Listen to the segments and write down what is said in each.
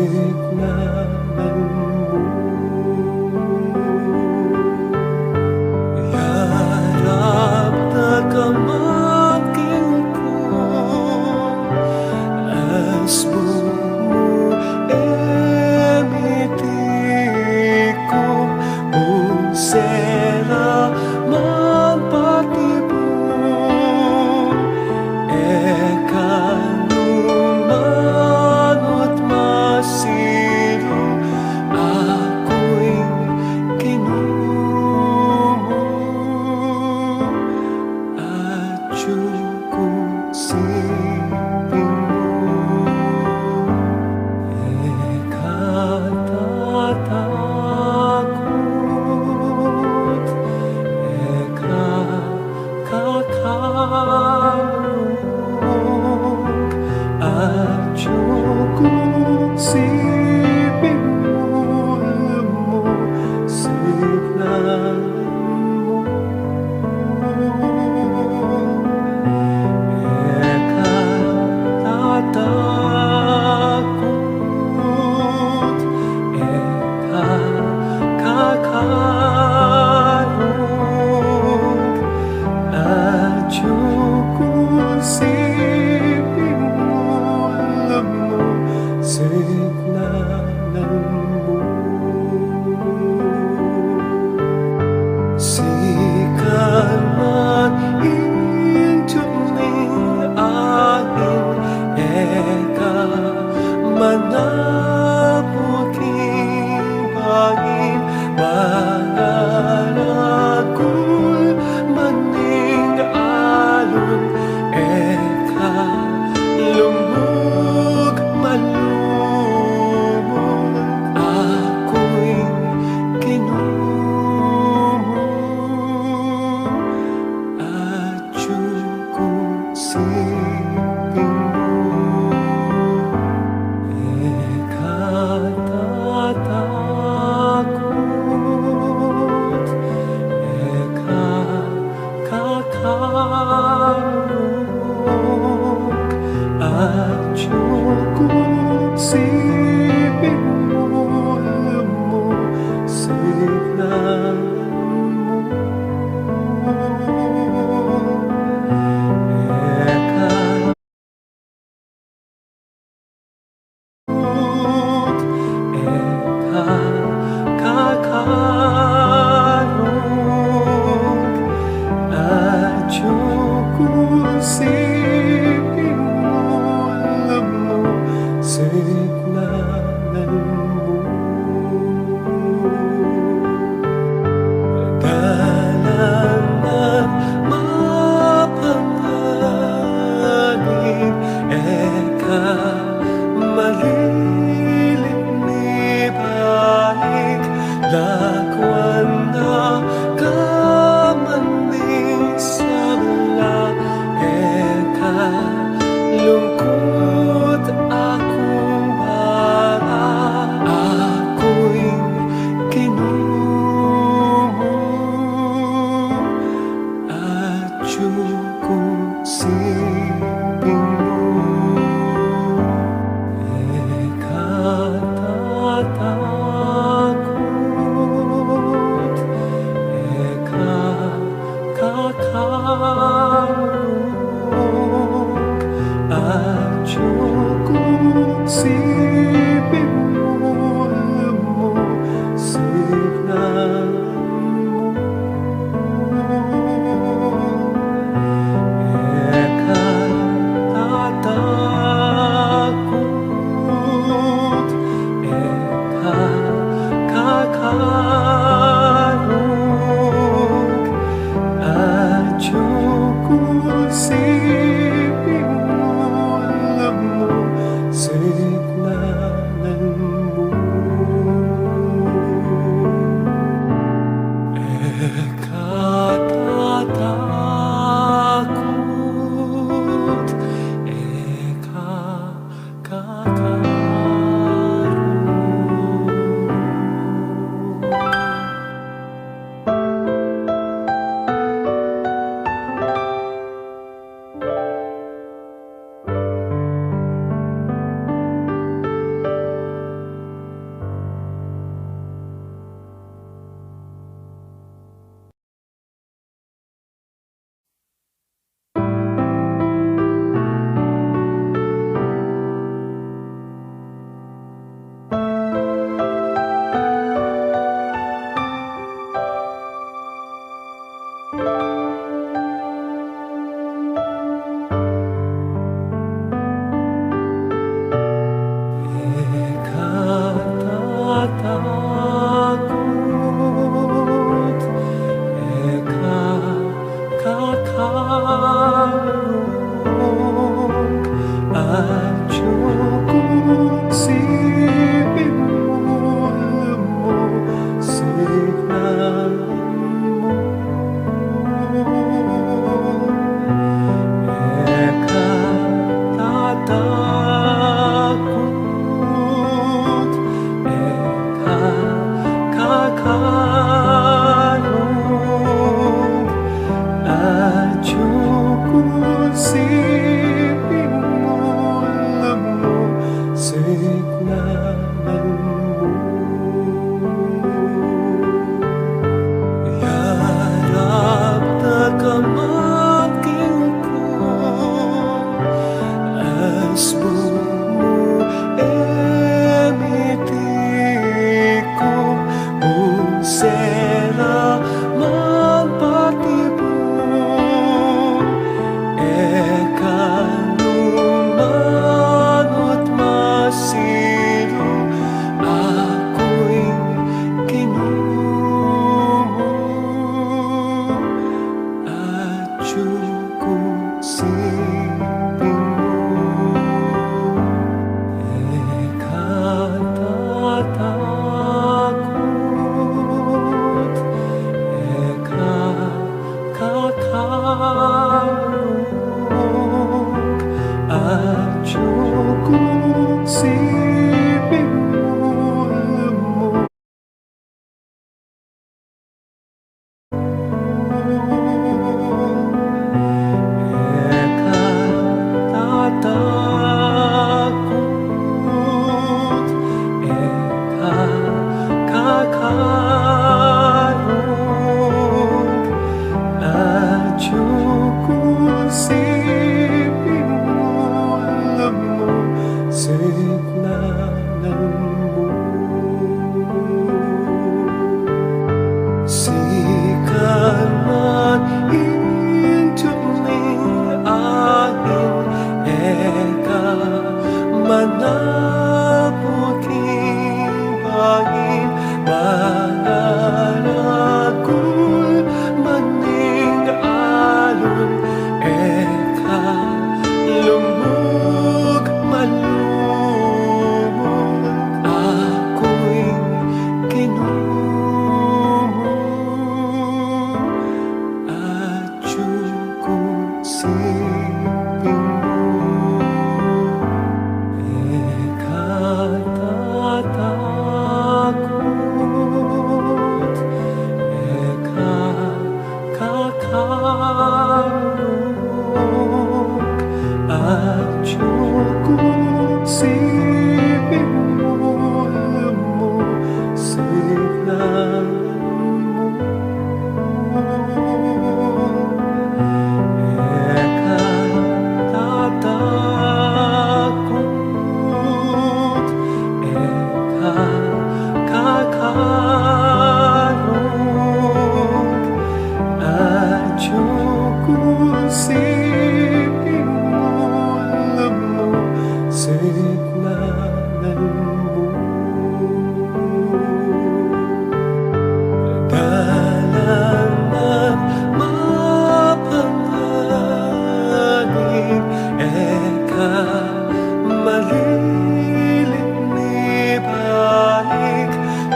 Signalan mo, yarap na kamangking ko, asmo emitico, un sera magpatibong, ekanumanot masiro,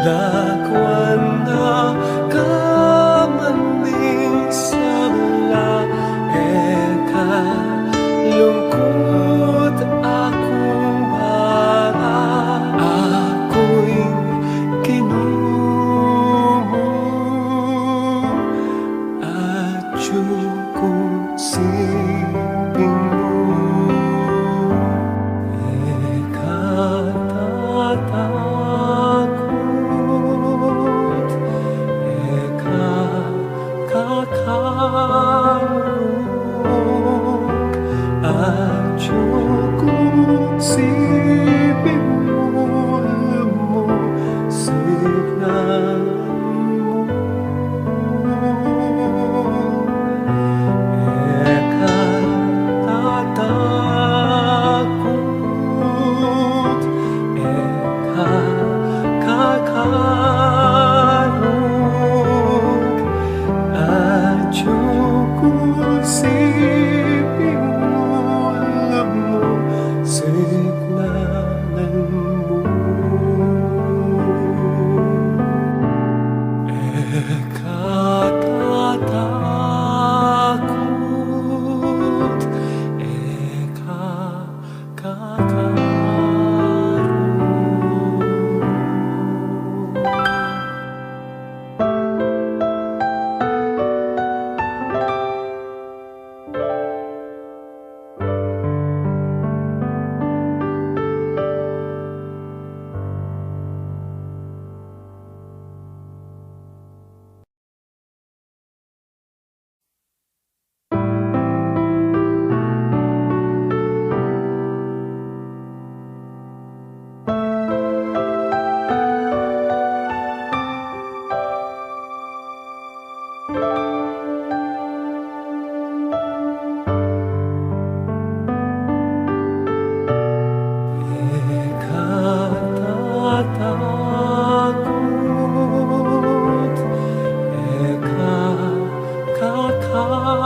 Lakwan na kamaning sala eka lungkot akong bara ako'y kinumo at yung siping mo ekatatakot kakarong at yung siping mo alam mo signan ekatatakot kakarong at yung siping mo alam mo signalan mo ekatatakot kakarong ekatatakot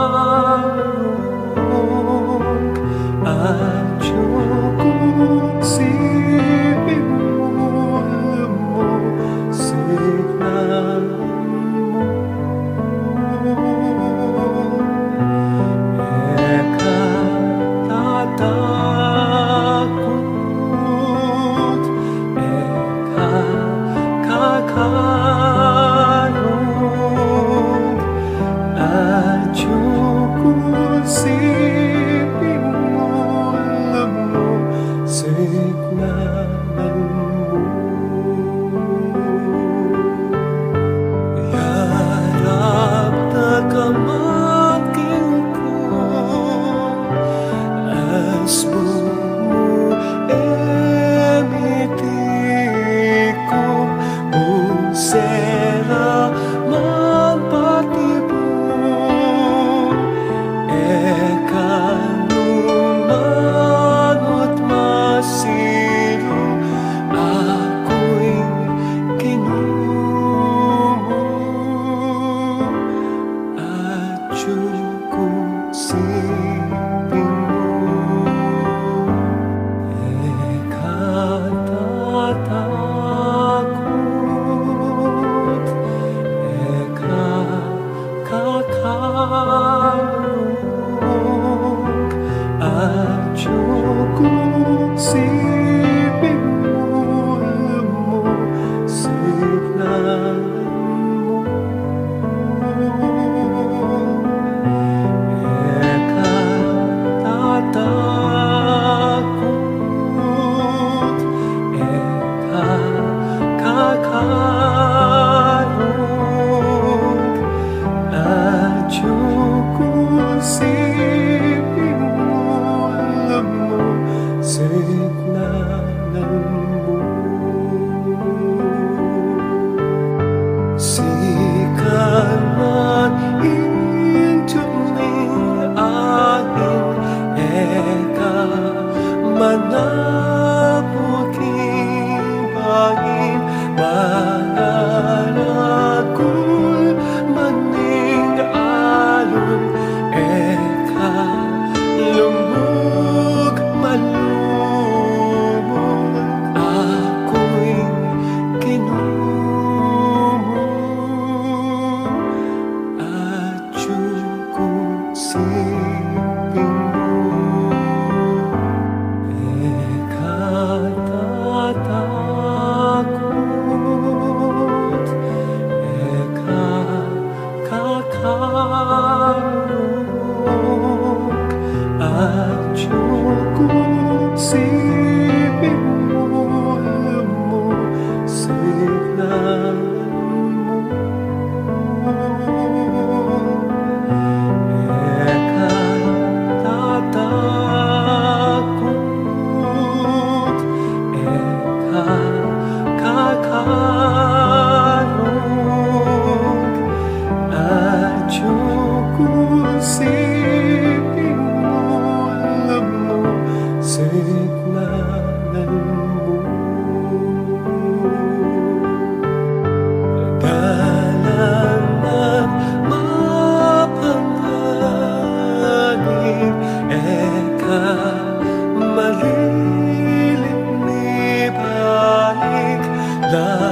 kakarong at yung siping mo alam mo signalan mo ekatatakot kakarong at yung siping mo alam mo signalan mo yarap na kamangking ko asmo mo emiti ko kung sera magpatibong ekanumanot masilong ako'y kinumo at yung siping mo ekatatakot kakarong at yung siping mo alam mo signalan mo ekatatakot kakarong at yung siping mo alam mo signalan mo sikat man intuming aking eka manabuking bangin manalagul maning alon eka lumug malumog ako'y kinumo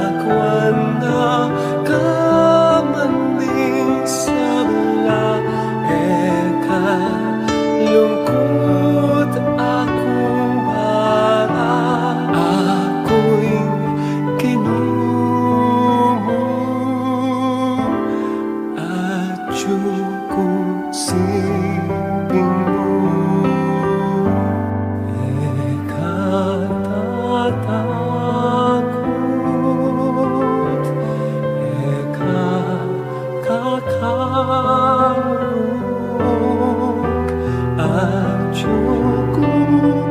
Akwana kamaning sabla eka lungkot akong bara ako'y kinumo at yung siping mo eka tatakot eka kakarong at yung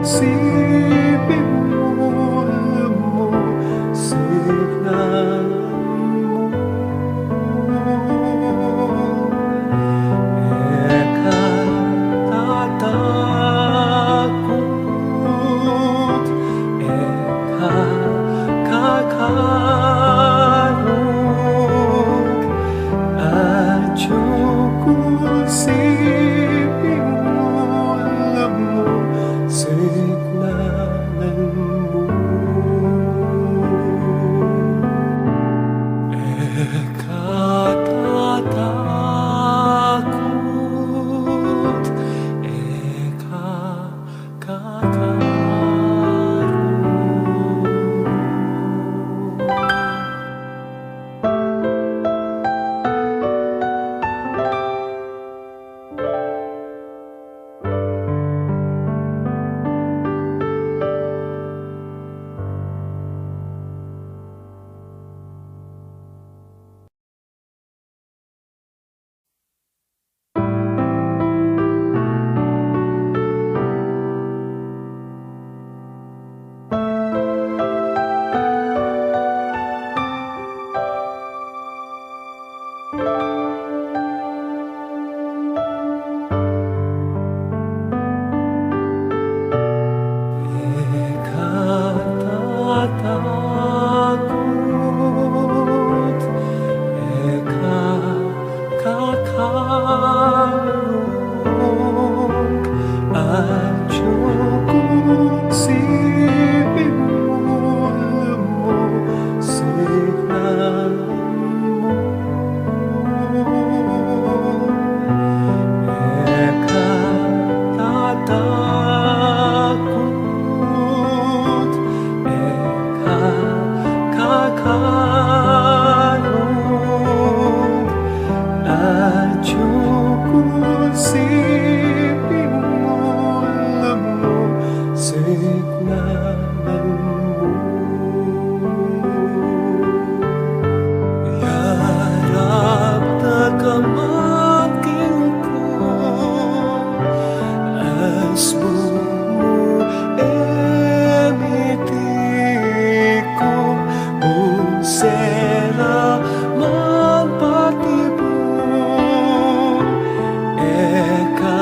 siping mo signan eka tatakot eka kakarong at yung siping mo signanan mo eka tatakot eka kakarong tatakot eka kakarong at yung siping mo signan mo eka tatakot eka kakarong at yung siping mo signanan mo yarap na kamangkin ko as mo emiti ko sera magpatibong eka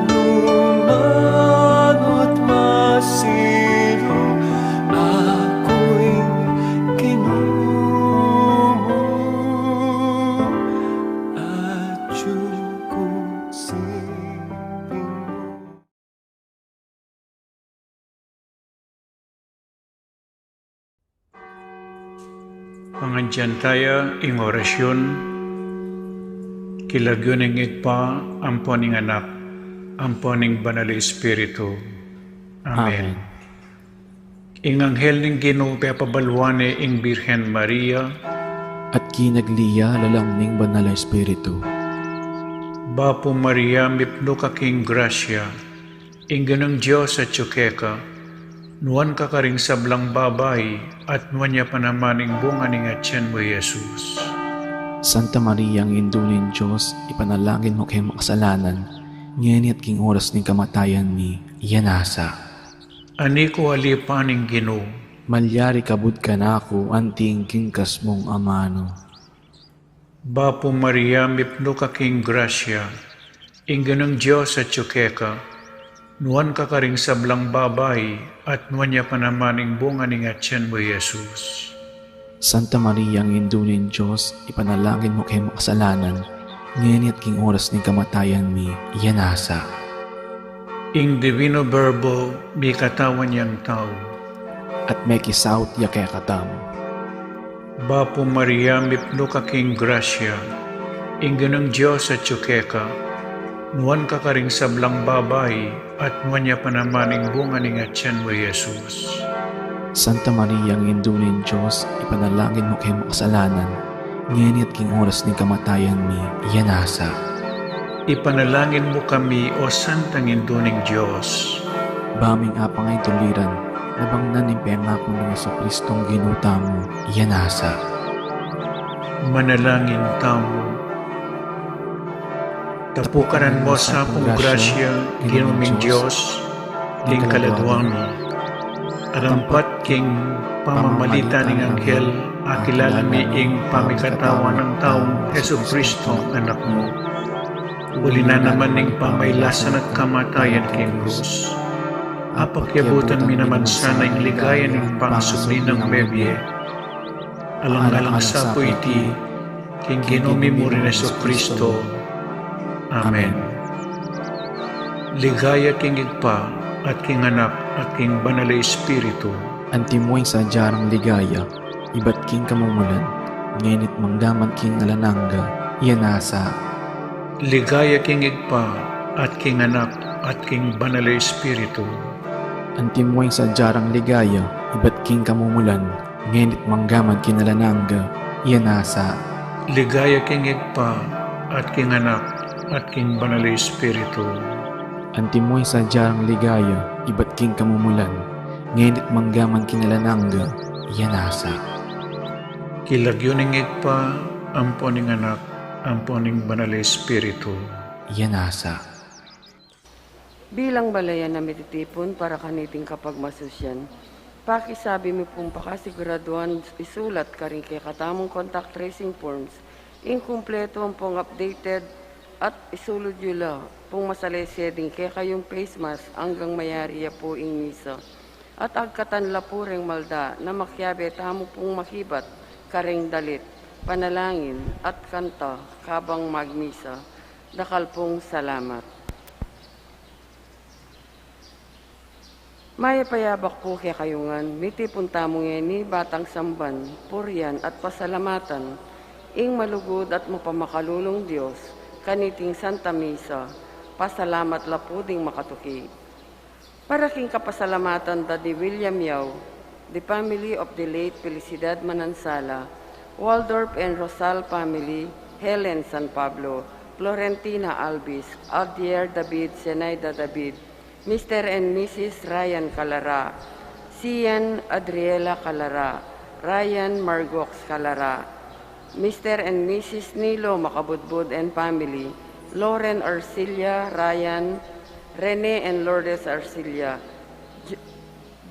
lumanot masiro ako'y kinumo at yung siping mo Pangandyan tayo ing orasyon, kilagyon ng igpa, amponing anak, amponing banal Espiritu. Amen. Ing anghel ng Ginoo pabalwane ing Birhen Maria, at kinagliya lalangning banal na Espiritu. Bapo Maria, mipno ka king grasya, ing ganang Diyos at tsukeka, nuan ka karing sablang babay, at nuan niya pa naman ing bunga ning atyan mo, Jesus. Santa Maria, ang indunin Diyos, ipanalangin mo kay makasalanan, ngayon at king oras ng kamatayan ni Iyanasa. Ani ko alipan ing Ginoo, Malyari kabud ka na ako, anting kingkas mong amano. Bapo Maria, mipno ka king grasya, ing ganang Diyos at tsukeka, nuan ka karing sablang babay, at nuan niya pa naman ing bunga ning atyan mo, Jesus. Santa Maria, ang indunin Diyos, ipanalangin mo kay makasalanan, ngayon at king oras ng kamatayan ni Iyanasa. Ing Divino Verbo, may katawan niyang tao, At may kisaut ya kay katam. Bapo Maria, mipno kaking grasya, inggan ng Diyos at tsukeka, nuwan ka karing sablang babay, at nuwan niya panamaning bunga ning atyan mo, Jesus. Santa Maria, ang induling Diyos, ipanalangin mo kay makasalanan, ngayon at king oras ng kamatayan ni Yanasa. Ipanalangin mo kami, O Santang Induning Diyos. Baming apangay tuliran, nabangnan ng pangako ng Jesucristong ginuta mo, Yanasa. Manalangin tamo. Tapukaran mo sa akong grasya, ginuming Diyos, king kaladwang mo. Arampat king pamamalita ng anghel, akilala mi ing pamikatawan ng taong Jesucristo, anak mo. Uli na naman ning pamaylasan at kamatayan king krus. Apakyabutan mi naman sana ing ligaya ng pangsubli ng bebye. Alang-alang sa po iti, king ginumi mo rin Jesucristo. Amen. Ligaya king igpa, at king anak, at king banal na espiritu. Antimoy sa jarang ligaya, iba't king kamumulan, ngenit mangdaman king alananga, Yanasa. Ligaya king igpa, at king anak, at king banal na espiritu. Antimoy sa jarang ligaya, iba't king kamumulan, ngenit manggaman king alananga, Yanasa. Ligaya king igpa, at king anak, at king banal na espiritu. Antimoy sa jarang ligaya, iba't king kamumulan, ngenit manggaman king alananga, Yanasa. Kilagyo ning igpa, ampo ning anak, ampo ning banal na espiritu. Yanasa. Bilang balayan na mititipon para kaniting kapag masusyan, pakisabi mo pong pakasiguraduan isulat ka rin kay katamong contact tracing forms, inkumpleto ang pong updated at isulod yula pong masaleseding kay kayong face mask hanggang mayariya po ing misa. At agkatanla po ring malda na makyabe tamo pong makibat karing dalit, panalangin at kanta kabang magmisa. Dakal pong salamat. Maya payabak po kay kayungan, mitipon tamong ni batang samban, puryan at pasalamatan, ing malugod at mapamakalulong Diyos, kaniting Santa Misa, pasalamat la po ding makatuki. Para king kapasalamatan Daddy William Yao, the family of the late Felicidad Manansala, Waldorf and Rosal family, Helen San Pablo, Florentina Albis, Aldier David, Zenaida David, Mr. and Mrs. Ryan Calara, Sian Adriela Calara, Ryan Margox Calara, Mr. and Mrs. Nilo Makabudbud and family, Lauren Arcilia, Ryan, Rene and Lourdes Arcilia,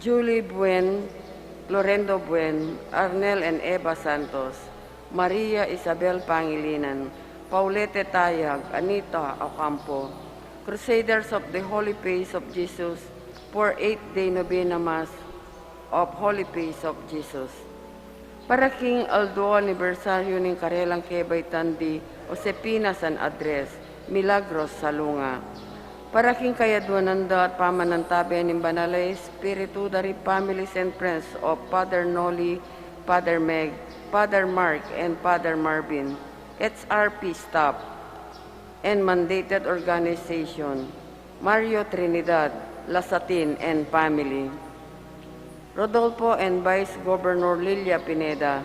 Julie Buen, Lorendo Buen, Arnel and Eva Santos, Maria Isabel Pangilinan, Paulette Tayag, Anita Ocampo, Crusaders of the Holy Face of Jesus for 8th-day Novena Mass of Holy Face of Jesus. Para King Aldo anibersaryo ng Karelang Kebay Tandi, Josepina San Andres, Milagros Salunga. Para King Kayadwananda at pamanantabi ng Banalay Espiritu dari families and friends of Father Noli, Father Meg, Father Mark, and Father Marvin, HRP staff, and mandated organization, Mario Trinidad, Lasatin, and family. Rodolfo and Vice Governor Lilia Pineda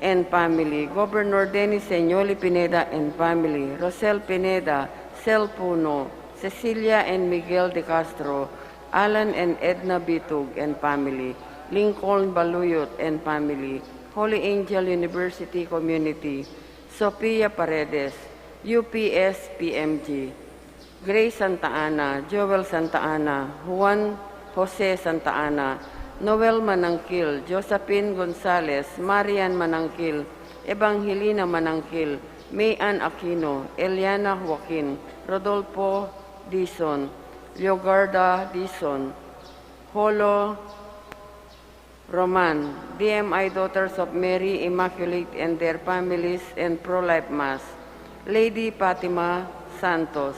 and family. Governor Dennis Señoli Pineda and family. Rosel Pineda, Sel Puno, Cecilia and Miguel de Castro, Alan and Edna Bitug and family. Lincoln Baluyot and family. Holy Angel University Community. Sophia Paredes, UPS PMG, Grace Santa Ana, Joel Santa Ana, Juan Jose Santa Ana, Noel Manangkil, Josephine Gonzales, Marian Manangkil, Evangelina Manangkil, Mayan Aquino, Eliana Joaquin, Rodolfo Dizon, Leogarda Dizon, Holo Roman, DMI Daughters of Mary Immaculate and their families and Pro-Life Mass, Lady Fatima Santos,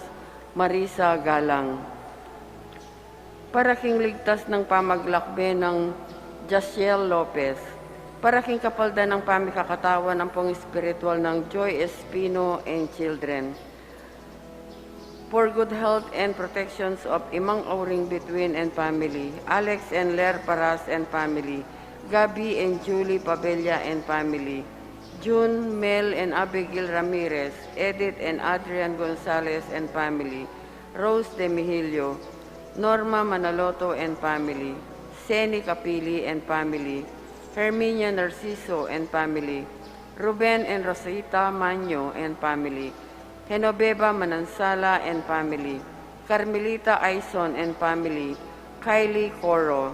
Marisa Galang. Para King ligtas ng pamaglakbe ng Jaciel Lopez, Paraking kapalda ng pamikakatawan ng pong espiritual ng Joy Espino and children. For good health and protections of Imang Auring Between and family, Alex and Ler Paras and family, Gabi and Julie Pabella and family, June, Mel and Abigail Ramirez, Edith and Adrian Gonzalez and family, Rose De Mihilio, Norma Manaloto and family, Seni Capili and family, Herminia Narciso and family, Ruben and Rosita Manyo and family, Genoveva Manansala and family, Carmelita Aison and family, Kylie Coro.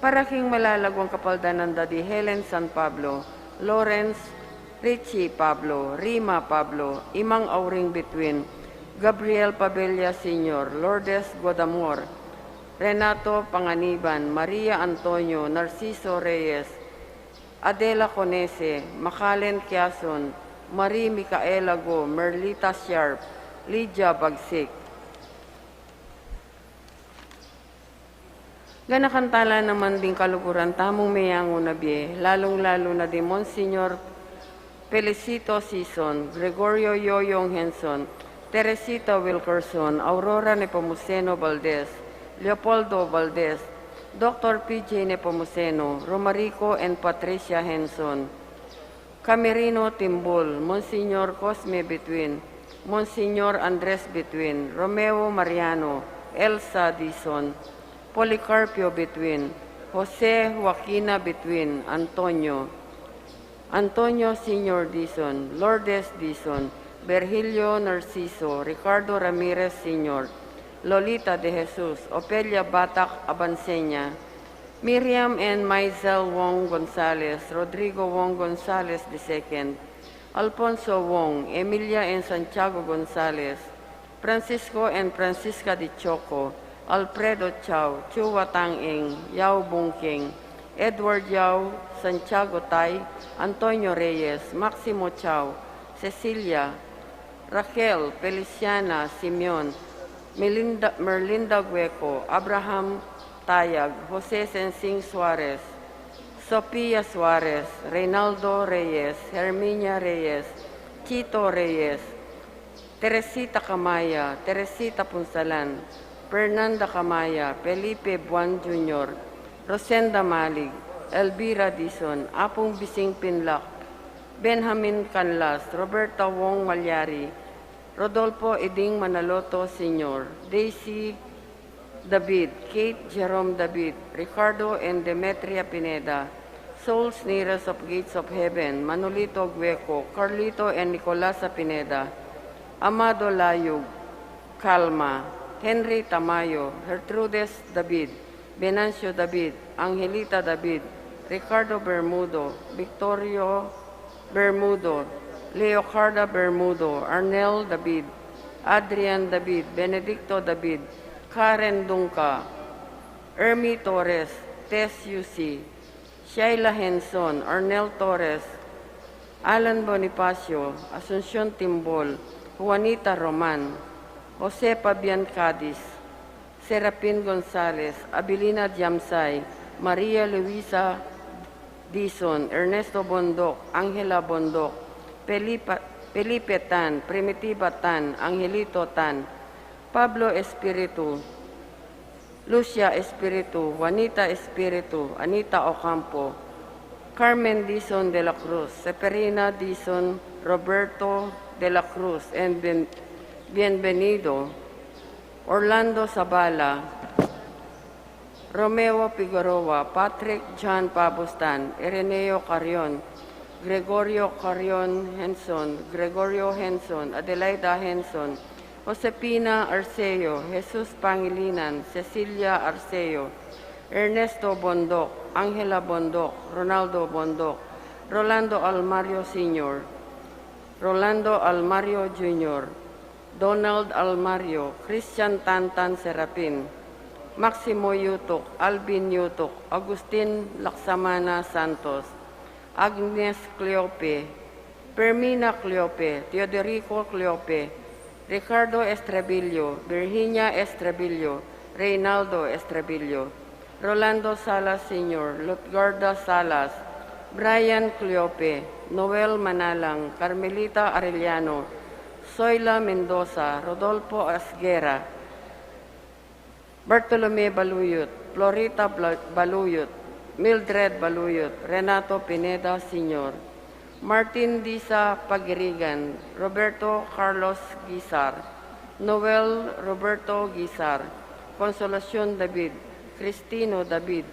Paraking malalagwang kapalda ng Daddy Helen San Pablo, Lawrence, Richie Pablo, Rima Pablo, Imang Auring Between, Gabriel Pabella Sr., Lourdes Godamor, Renato Panganiban, Maria Antonio, Narciso Reyes, Adela Conese, Macalen Quezon, Marie Micaela Go, Merlita Sharp, Lydia Bagsik. Ganakantala naman din kalukuran tamong mayango na biye, lalong-lalo na di Monsignor Felicito Sison, Gregorio Yoyong Henson, Teresita Wilkerson, Aurora Nepomuceno Valdez, Leopoldo Valdez, Dr. PJ Nepomuceno, Romarico and Patricia Henson, Camerino Timbul, Monsignor Cosme Between, Monsignor Andres Between, Romeo Mariano, Elsa Dizon, Policarpio Between, Jose Joaquina Between, Antonio Senior Dizon, Lourdes Dizon, Virgilio Narciso, Ricardo Ramirez Sr., Lolita de Jesus, Opelia Batak Abansenya, Miriam and Maisel Wong Gonzalez, Rodrigo Wong Gonzalez II, Alfonso Wong, Emilia and Santiago Gonzalez, Francisco and Francisca de Choco, Alfredo Chao, Chua Tang-ing, Yao Bungking, Edward Yao, Santiago Tai, Antonio Reyes, Maximo Chao, Cecilia, Raquel, Feliciana, Simeon, Merlinda Gueco, Abraham Tayag, Jose Sensing Suarez, Sofia Suarez, Reynaldo Reyes, Herminia Reyes, Chito Reyes, Teresita Camaya, Teresita Punsalan, Fernanda Camaya, Felipe Buan Jr., Rosenda Malig, Elvira Dizon, Apong Bising Pinlac, Benjamin Canlas, Roberta Wong Malyari, Rodolfo Eding Manaloto Sr., Daisy David, Kate Jerome David, Ricardo and Demetria Pineda, Souls Nearest of Gates of Heaven, Manolito Gueco, Carlito and Nicolasa Pineda, Amado Layug, Calma, Henry Tamayo, Gertrudes David, Venancio David, Angelita David, Ricardo Bermudo, Victorio Bermudo, Leocarda Bermudo, Arnel David, Adrian David, Benedicto David, Karen Dunca, Ermi Torres, Tess UC, Shaila Henson, Arnel Torres, Alan Bonifacio, Asuncion Timbol, Juanita Roman, Jose Pabian Cadiz, Serapin Gonzalez, Abilina Diamsay, Maria Luisa Dizon, Ernesto Bondok, Angela Bondok, Felipe Tan, Primitiva Tan, Angelito Tan, Pablo Espiritu, Lucia Espiritu, Juanita Espiritu, Anita Ocampo, Carmen Dizon de la Cruz, Severina Dizon, Roberto de la Cruz, and Bienvenido, Orlando Zabala, Romeo Figueroa, Patrick John Pabustan, Ireneo Carion, Gregorio Carion Henson, Gregorio Henson, Adelaida Henson, Josepina Arceo, Jesus Pangilinan, Cecilia Arceo, Ernesto Bondok, Angela Bondok, Ronaldo Bondok, Rolando Almario Sr., Rolando Almario Jr., Donald Almario, Christian Tantan Serapin, Maximo Yutok, Alvin Yutok, Agustin Laksamana Santos, Agnes Cleope, Permina Cleope, Teodorico Cleope, Ricardo Estrebillo, Virginia Estrebillo, Reynaldo Estrebillo, Rolando Salas Sr., Lutgarda Salas, Brian Cleope, Noel Manalang, Carmelita Arellano, Zoila Mendoza, Rodolfo Asguera, Bartolome Baluyot, Florita Baluyot, Mildred Baluyot, Renato Pineda Sr., Martin Disa Pagirigan, Roberto Carlos Guisar, Noel Roberto Guisar, Consolacion David, Cristino David,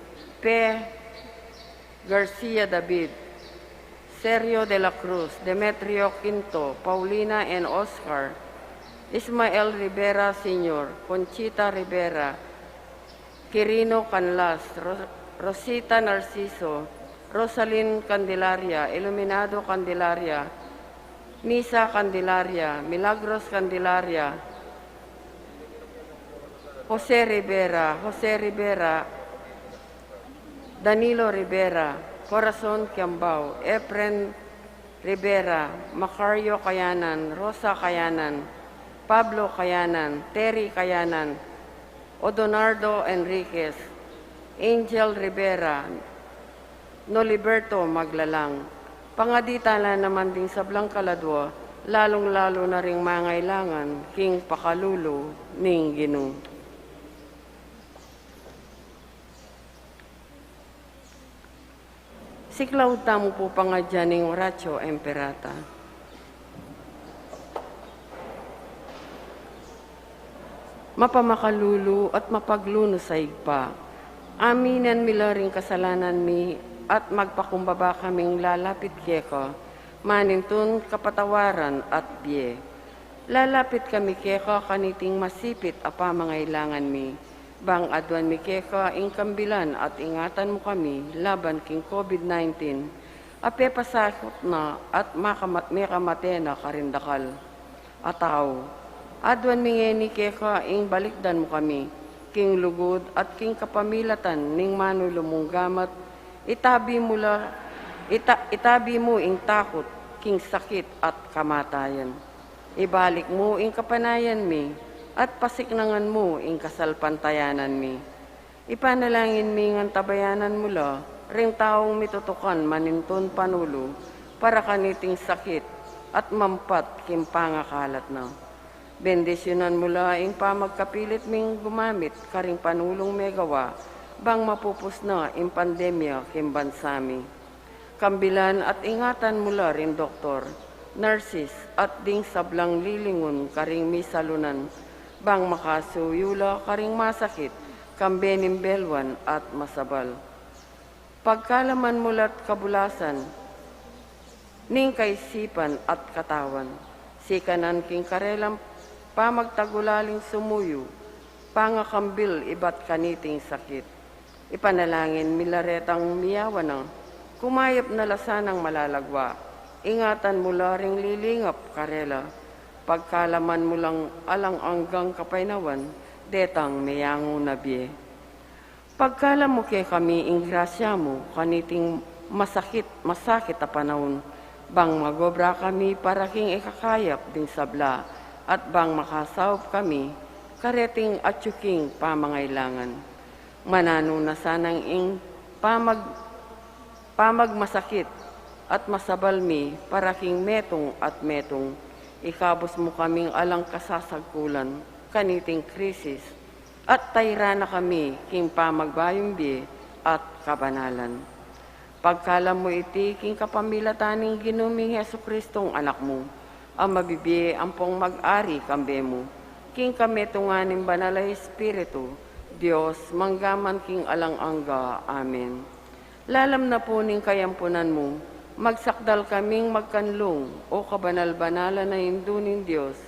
P. Garcia David, Sergio de la Cruz, Demetrio Quinto, Paulina and Oscar, Ismael Rivera Sr., Conchita Rivera, Quirino Canlas, Rosita Narciso, Rosalyn Candelaria, Iluminado Candelaria, Nisa Candelaria, Milagros Candelaria, Jose Rivera, Danilo Rivera, Corazon Kiambao, Efren Rivera, Macario Kayanan, Rosa Kayanan, Pablo Kayanan, Terry Kayanan, Odonardo Enriquez, Angel Rivera, Noliberto Maglalang. Pangaditala naman din sa Blancaladwa, lalong-lalo na ring mangailangan, king pakalulo ning Ginoo. Siklaw tamo po pangadyan ning Horacio Emperata. Mapamakalulu at mapagluno sa igpa. Aminan mila ring kasalanan mi at magpakumbaba kaming lalapit keka, manintun kapatawaran at biye. Lalapit kami keka kaniting masipit apa mangailangan mi. Bang adwan mi keka ing kambilan at ingatan mo kami laban king COVID-19. Ape pasakot na at makamate na karindakal. Ataw, adwan mi ngeni keka ing balikdan mo kami. King lugod at king kapamilatan ning manulumong gamat. Itabi mo ing takot, king sakit at kamatayan. Ibalik mo ing kapanayan mi, at pasiknangan mo ing kasalpantayanan mi. Ipanalangin mi ngang tabayanan mula, ring taong mitutukan maninton panulo, para kaniting sakit at mampat kim pangakalat na. Bendisyonan mula ing pamagkapilit ming gumamit, karing panulong megawa, bang mapupus na ing pandemya kim bansami. Kambilan at ingatan mula rin doktor, nurses at ding sablang lilingon karing misalunan, bang makasuyula karing masakit, kambenim belwan at masabal. Pagkalaman mulat kabulasan, ning kaisipan at katawan, sikanan king karelang pamagtagulaling sumuyo, pangakambil ibat kaniting sakit. Ipanalangin milaretang miyawan ng kumayap na lasanang malalagwa. Ingatan mula ring lilingap karela. Pagkalaman mo lang alang anggang kapainawan, detang miyango nabiye. Pagkalam mo kay kami ing grasya mo, kaniting masakit a panahon, bang magobra kami para king ikakayap ding sabla, at bang makasawp kami, kareting atsuking pamangailangan. Manano na sanang ing pamagmasakit at masabalmi para king metong at metong. Ikabos mo kaming alang kasasagkulan, kaniting krisis, at tayra na kami king pamagbayumbi at kabanalan. Pagkalam mo iti king kapamilataning ginuming Heso Kristong anak mo, ang mabibi ampong mag-ari kambe mo, king kametunganing banalay Espiritu, Diyos, manggaman king alang-angga. Amen. Lalam na po ning kayampunan mo, magsakdal kaming magkanlong o kabanal-banala na indunin Diyos.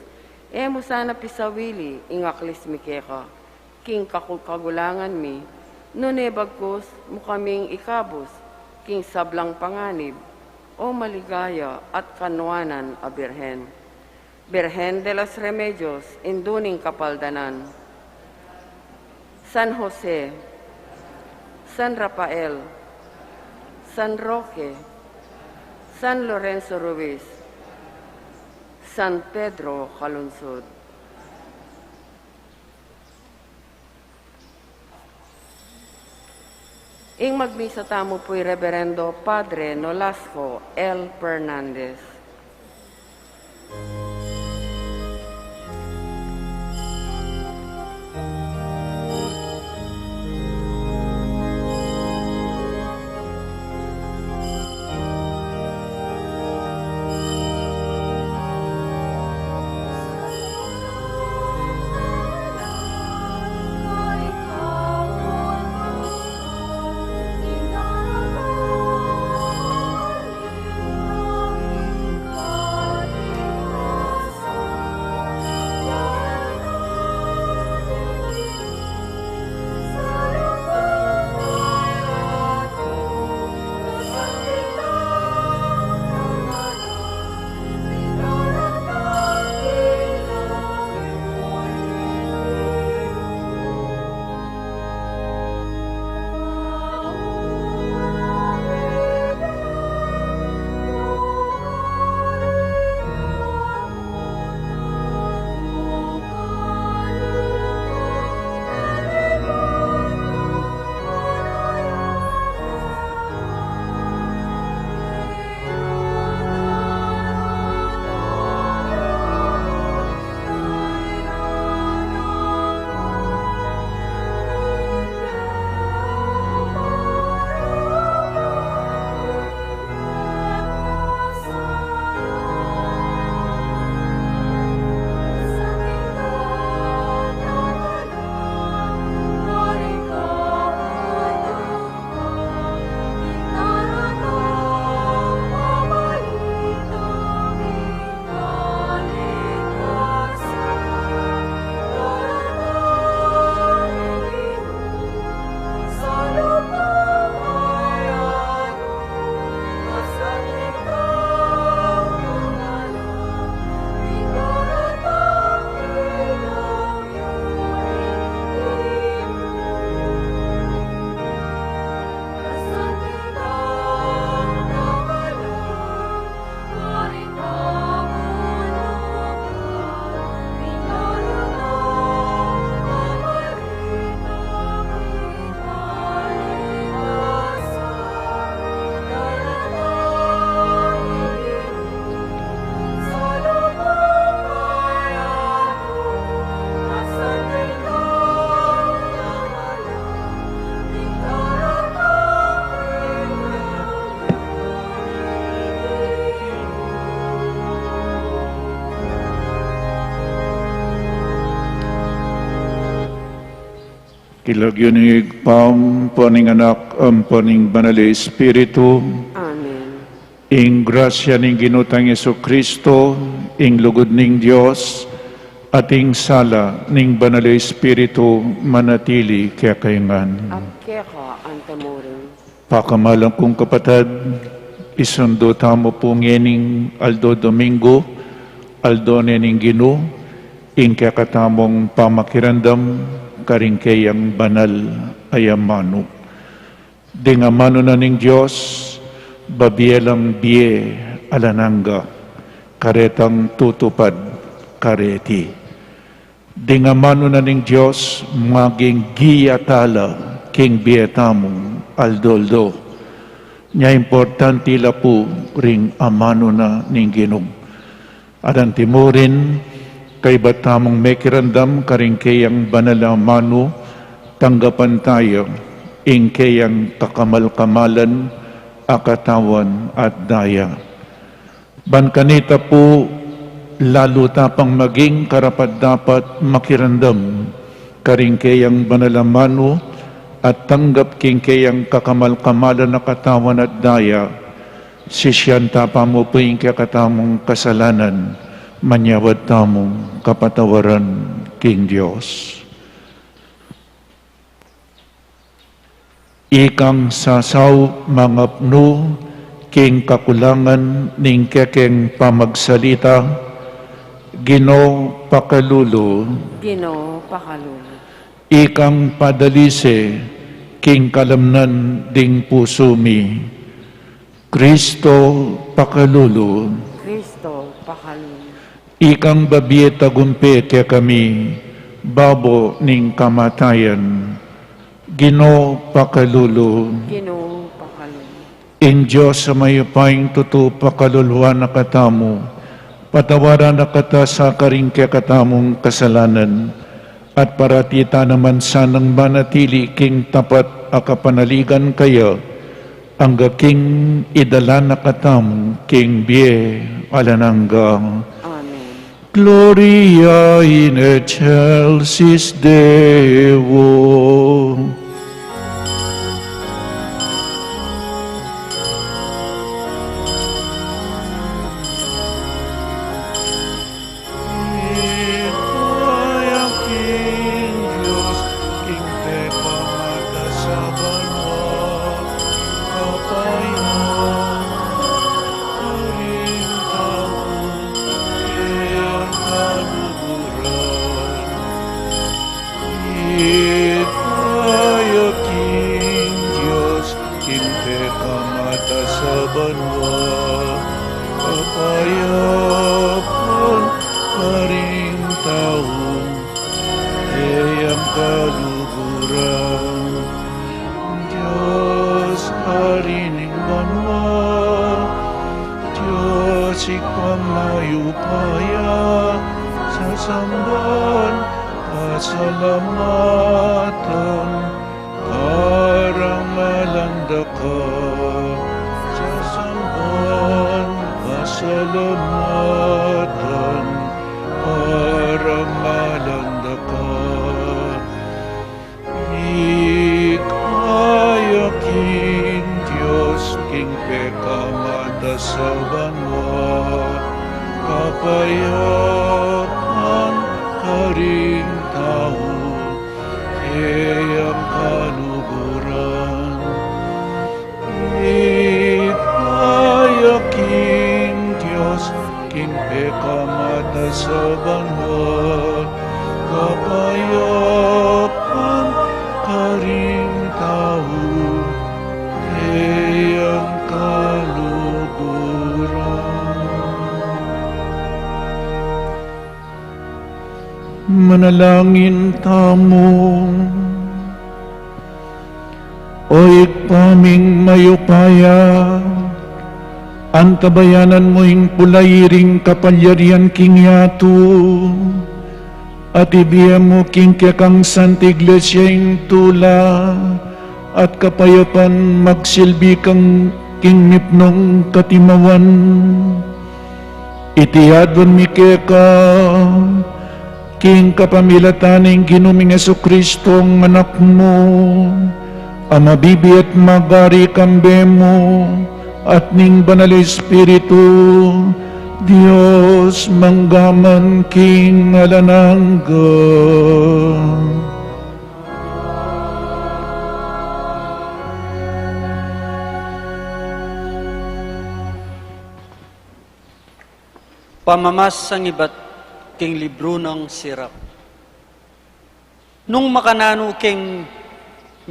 Mo sana pisawili, ingaklis mi keka, king kagulangan mi, nune bagkos mo kaming ikabos, king sablang panganib, o maligaya at kanwanan a Birhen. Birhen de los Remedios, induning kapaldanan. San Jose, San Rafael, San Roque, San Lorenzo Ruiz, San Pedro Calunsod. Ing magbisa tamo po'y Reverendo Padre Nolasco L. Fernandez. Kilagyo ni Pam, paning anak, paning banal na Espiritu, Amen. ing grasya ning ginutang Yesu Kristo, ing lugod ning Dios, at ing sala ning banal na Espiritu manatili kaya kayangan. At keka antamurin. Pakamalang kong kapatid, isundo tamo po ngening Aldo Domingo, Aldo nening Gino, ing kakatamong pamakirandam, karingkayang banal ayamano. Dingamano na ning Diyos, babielang biye alananga, karetang tutupad kareti. Dingamano na ning Diyos, maging giyatala king bietamong aldoldo. Nya importante la po ring amano na ning Ginom. Adan timurin, kay batamong may kirandam karingkayang banal na mano, tanggapan tayo, ingkayang kakamal-kamalan, akatawan at daya. Bankanita po, lalo tapang maging karapat-dapat makirandam, karingkayang banal na mano, at tanggap kingkayang kakamal-kamalan na katawan at daya, sisyan tapa mo po yung kakatamong kasalanan, manyawad tamong kapatawaran king Diyos. Ikang sasaw mga pno, king kakulangan ning kekeng pamagsalita, Gino pakalulo, Ginoo pakalulo. ikang padalise, king kalamnan ding pusumi, Kristo pakalulo, Kristo pakalulo. ikang babiye tagumpit kaya kami, babo ning kamatayan, Ginoo pakalulu, Ginoo pakalulu. in Diyos sa mayupayng tuto pakaluluwa na katamu, patawaran na kata sa karing katamong kasalanan, at paratita naman sanang manatili king tapat akapanaligan kaya, ang king idala na katam king bie alananggang. Amen. Gloria in excelsis Deo. Ikaya King Diyos, King Teka Mata sa banwa, kapayang karing taon, kayang kaluguran. Ikaya King Diyos, King Teka Mata sa banwa, kapayapan karing taon, kayang kaluguran. Diyos harining banwa, Diyos ikang mayupaya, sa samban pasalamatan, karangalan ka, sa samban pasalamatan, karangalan ka. Ikaya King Diyos, King Peka Mata sa banwa, kapayapan karing tao, kayang kaluguran. Ikaya King Diyos, King Peka Mata sa banwa, kapayapan karing tao, kayang kaluguran. Manalangin tamo, oy paming mayupaya, antabayanan mo'ing pulairing kapalyarian king yato, at ibiyam mo king kang Santa Iglesia ing tula, at kapayapan magsilbi kang king nipnong katimawan. Itiyadon mi keka, king kapamilataning Ginuming Jesucristo ang anak mo, ama bibi at magari kambe mo, at ning banal Espiritu, Diyos manggaman king alanangga. Pamamas sang iba't king libro ng sirap. Nung makanano king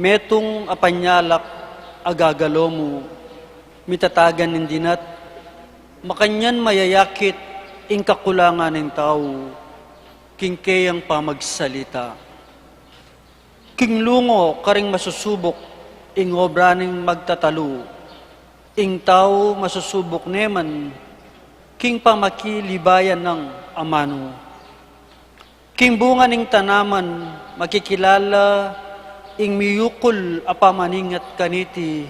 metong apanyalak agagalo mo, mitatagan ng dinat, makanyan mayayakit ing kakulangan ng tao, king kayang pamagsalita. King lungo karing masusubok, ing obra ning magtatalo, ing tao masusubok neman, king pamakilibayan ng amano. King bunga ning tanaman, makikilala, ing miyukol apamaningat kaniti,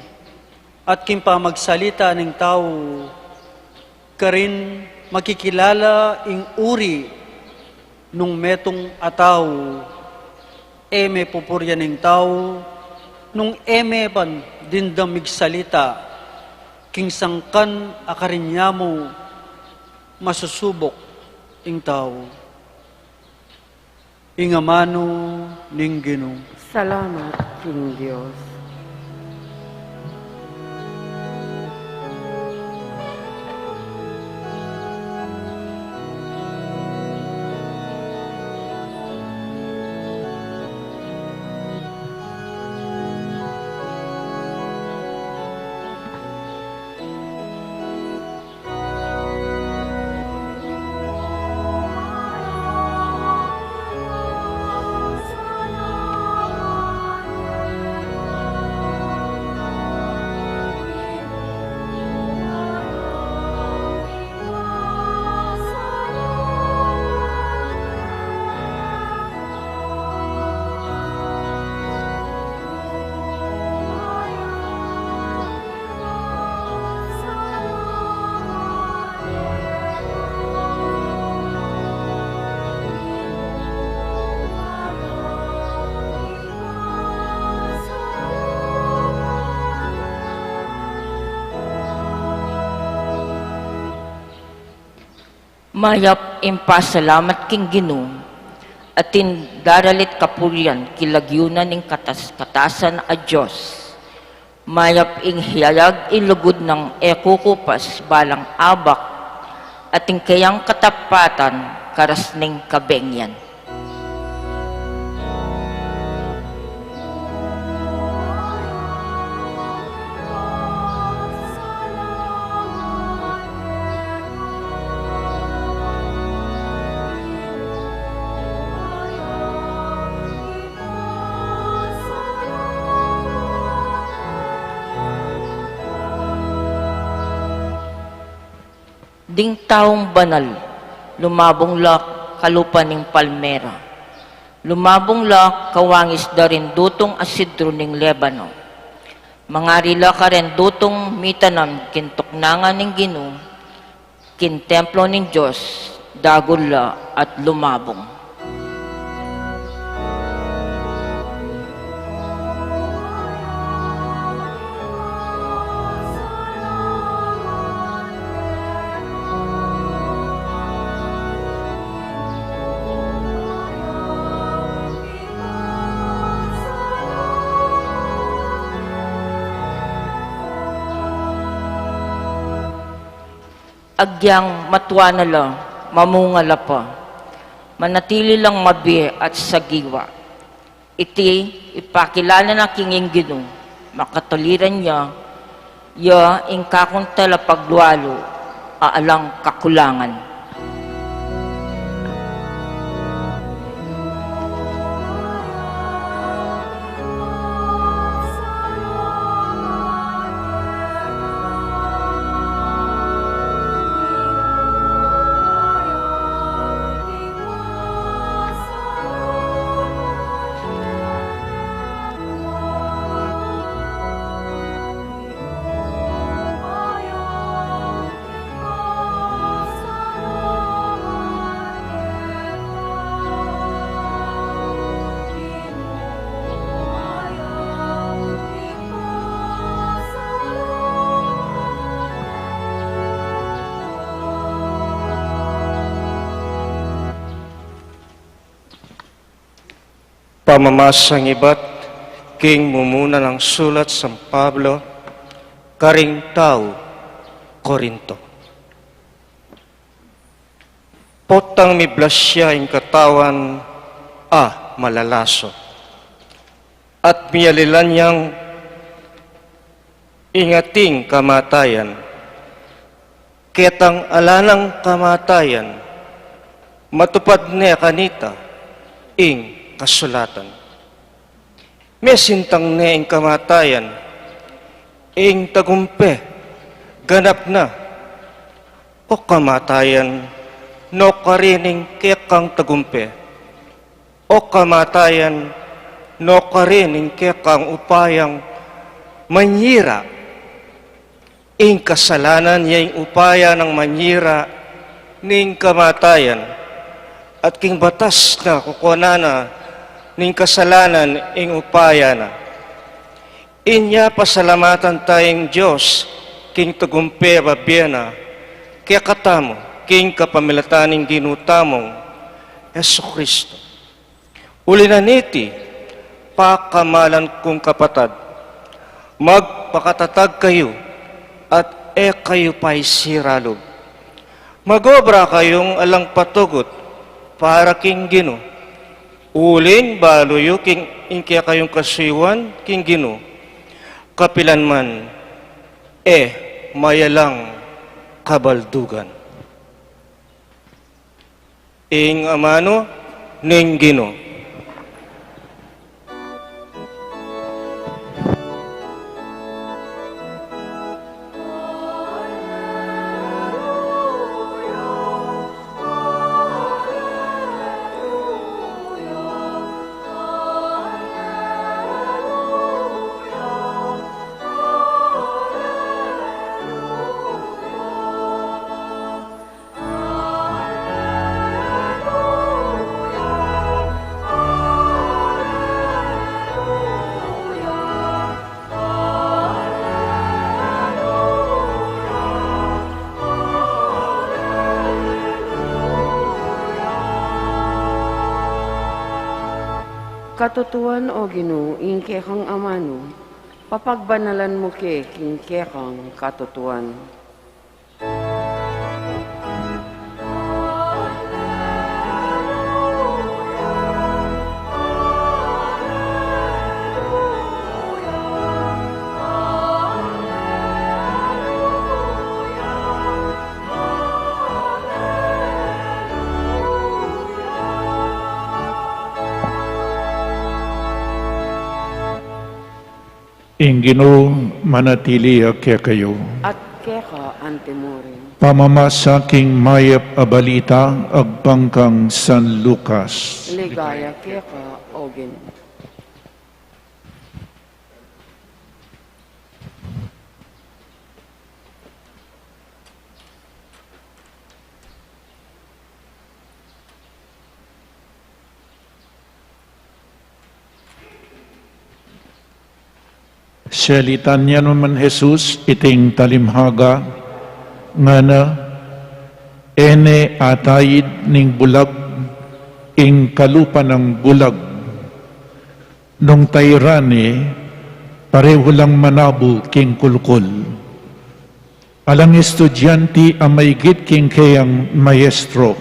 at king pamagsalita ng tao, karin makikilala ing uri nung metong ataw, eme pupurya ng tao, nung eme pan dindamig salita, king sangkan akarinyamo, masusubok ing tao. Ingamano ning Ginoo. Salamat, King Diyos. Mayap impasalamat king Ginoo, atin daralit kapurian kilagyunan ning katasan a Diyos. Mayap ing hiyayag ilugod ng ekukupas balang abak, ating kayang katapatan karas ning kabengyan. Ding taong banal, lumabong lak kalupa ning palmera. Lumabong lak kawangis da rin dutong asidro ning Lebano. Mangarila ka rin dutong mitanam kintuknangan ning Ginoo, kintemplo ning Diyos, dagulla at lumabong. Agyang matwanala, mamungala pa, manatili lang mabi at sagiwa. Iti ipakilala na kinging Ginoo, makatuliran niya, ya ingkakong talapaglualo, aalang kakulangan. Pamamasang iba't king mumuna ng sulat San Pablo, karing tao, Korinto. Potang mi blasya ing katawan, malalaso. At miyalilan niyang ingating kamatayan, ketang alanang kamatayan, matupad niya kanita, ing kasulatan. Mesintang ne ing kamatayan, ing tagumpe, ganap na, o kamatayan, no karining kekang tagumpe, o kamatayan, no karining kekang upayang manyira, ing kasalanan niya ing upaya ng manyira, ning kamatayan, at king batas na kukunana, ning kasalanan ing upaya na. Inya pasalamatan tayong Diyos, king tagumpe babyena, kaya katamo, king kapamilataning ginutamong Yesu Kristo. Uli na niti, pakamalan kong kapatad, magpakatatag kayo, at kayo pa'y siralog. Magobra kayong alang patugot, para king Ginoo. Uling baluyo king ingkya kayong kasiwan king Ginoo. Kapilan man mayalang kabaldugan. Ing amano ning Ginoo. Katutuan o Ginoo, ingke kang amano, papagbanalan mo ke kingke kang katutuan. Ingino manatili kaya kayo. At keka antemorin. Pamamasaking mayap abalita agpangkang San Lucas. Ligaya keka o Ginoo. Salitan niya naman Jesus iting talimhaga nga na ene atayid ning bulag ing kalupa ng bulag nung tayrani pareho lang manabo king kulkul. Alang estudyante amaygit king kayang maestro.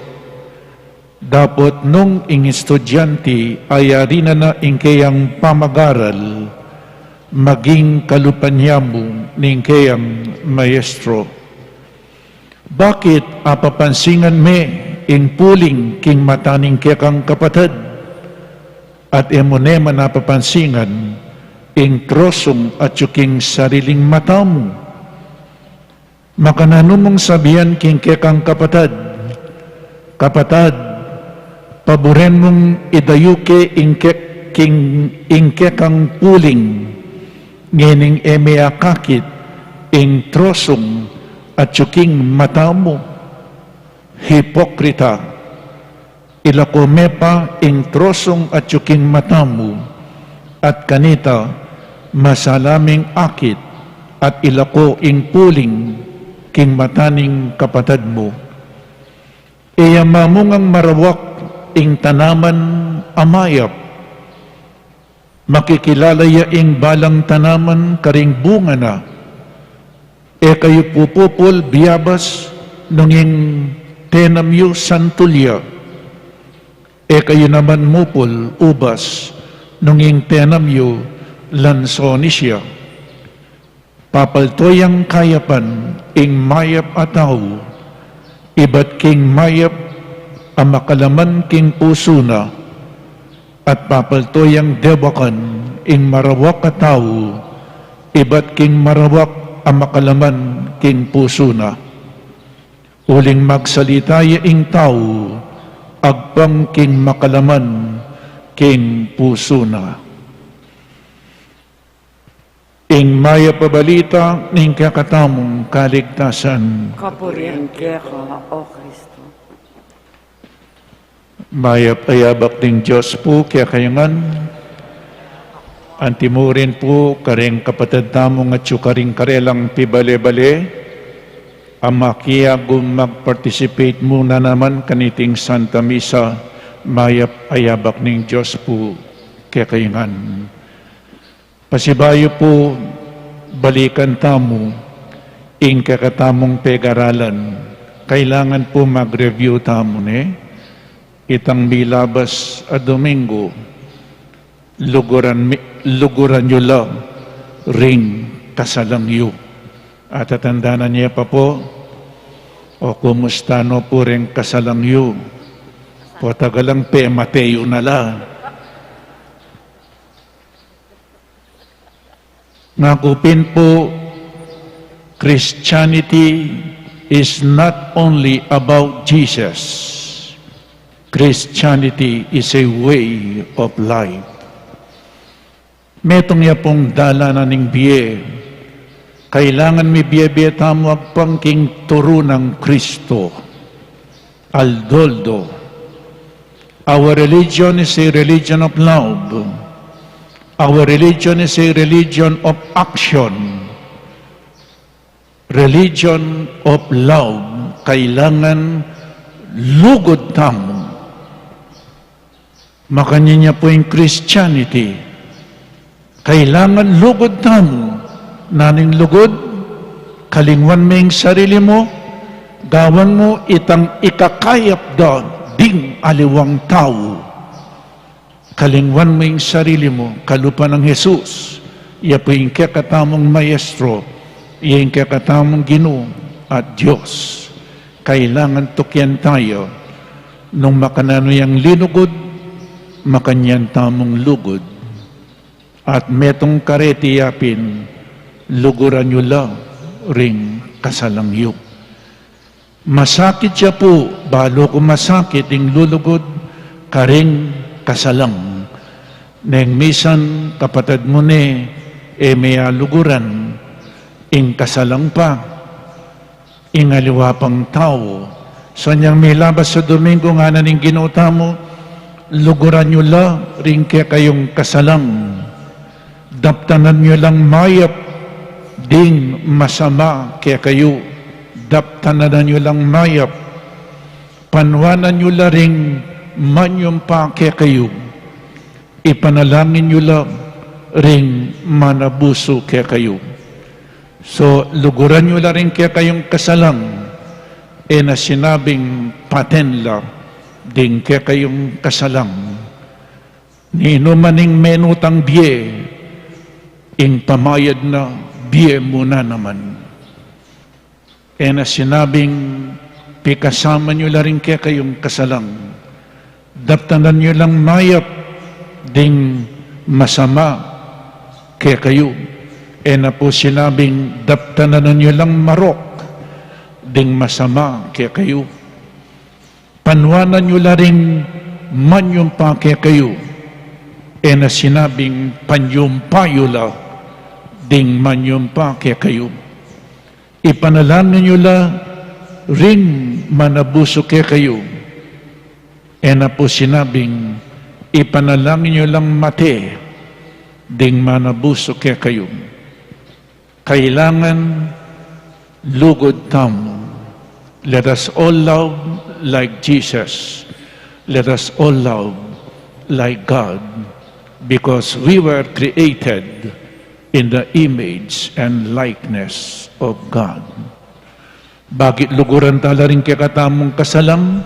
Dapat nung ing estudyante ayari na ing kayang pamagaral maging kalupanyamu ning kayang maestro. Bakit apapansingan me ing puling king mataning kekang kapatid at emonema napapansingan ing trosong at yuking sariling matamu? Makananumong sabihan king kekang kapatid, kapatid, paboren mong idayuke ing kekang puling ngining emeakakit ing trosong at yuking mata mo. Hipokrita, ilakomepa ing trosong at yuking mata mo at kanita masalaming akit at ilako ing puling king mataning kapatid mo. Iyamamungang marawak ing tanaman amayap, makikilala ing balang tanaman karing bunga na, kayo pupupol biyabas nunging tenamyo santulya, kayo naman mupol ubas nunging tenamyo lansonisya. Papaltoyang kayapan ing mayap ataw, iba't king mayap ang makalaman king puso na, at papaltoyang dewakan ing marawak a tao, iba't king marawak ang makalaman king puso na. Uling magsalitaya ing tao, agpang king makalaman king puso na. Ing maya pabalita ning kakatamong kaligtasan. Kapurian keka o Kristo. Mayap ayabak ng Diyos po, kaya kayangan, antimurin po, karing kapatid tamong at karing karelang pibale-bale, amakia mag-participate muna naman kaniting Santa Misa, mayap ayabak ng Diyos po, kaya kayangan. Pasibayo po, balikan tamo, ing kakatamong peg-aralan, kailangan po mag-review tamo itang milabas a Domingo, luguran nyo lang ring kasalangyo. At tatandaan niya pa po, o kumusta no po ring kasalangyo, po tagalang pe Mateo na lang. Ngakupin po, Christianity is not only about Jesus. Christianity is a way of life. Metong ya pong dalanan ng biye, kailangan may biye-biye tamo agpangking turo ng Kristo. Aldoldo. Our religion is a religion of love. Our religion is a religion of action. Religion of love. Kailangan lugod tamo Makanya niya po yung Christianity. Kailangan lugod tamo. Naning lugod, kalingwan mo yung sarili mo, gawan mo itang ikakayap da ding aliwang tao. Kalingwan mo yung sarili mo, kalupa ng Jesus. Iya po yung kakatamong maestro, iya yung kakatamong Ginoo at Diyos. Kailangan tukyan tayo nung makanano yung linugod, makanyan tamong lugod. At metong kareti yapin, luguran nyo lang ring kasalangyok. Masakit siya po, balo ko masakit, yung lulugod, karing kasalang. Neng misan, kapatid mo ni, may luguran, ing kasalang pa, ing aliwa pang tao. So niyang may labas sa Domingo nga na ning ginuta mo, luguran nyo lang ring kayong kasalang. Daptanan nyo lang mayap, ding masama kaya kayo. Daptanan nyo lang mayap, panwanan nyo lang ring manyong pa kaya kayo. Ipanalangin nyo lang ring manabuso kaya kayo. So, luguran nyo lang rin kaya kayong kasalang, na sinabing patenla, ding kaya kayong kasalang. Ninumaning menutang biye, ing pamayad na biye muna naman. Na sinabing pikasama nyo lang rin kaya kayong kasalang. Daptanan nyo lang mayap, ding masama kaya kayo. Na po sinabing daptanan nyo lang marok, ding masama kaya kayo. Panwanan nyo lang rin manyumpa kaya kayo. Na sinabing panyumpayo la, ding manyumpa kaya kayo. Ipanalangin nyo lang rin manabuso kaya kayo. Na po sinabing ipanalangin nyo lang mate, ding manabuso kaya kayo. Kailangan lugod tamo. Let us all love like Jesus. Let us all love like God, because we were created in the image and likeness of God. Bakit luguran tala rin kakatamong kasalang?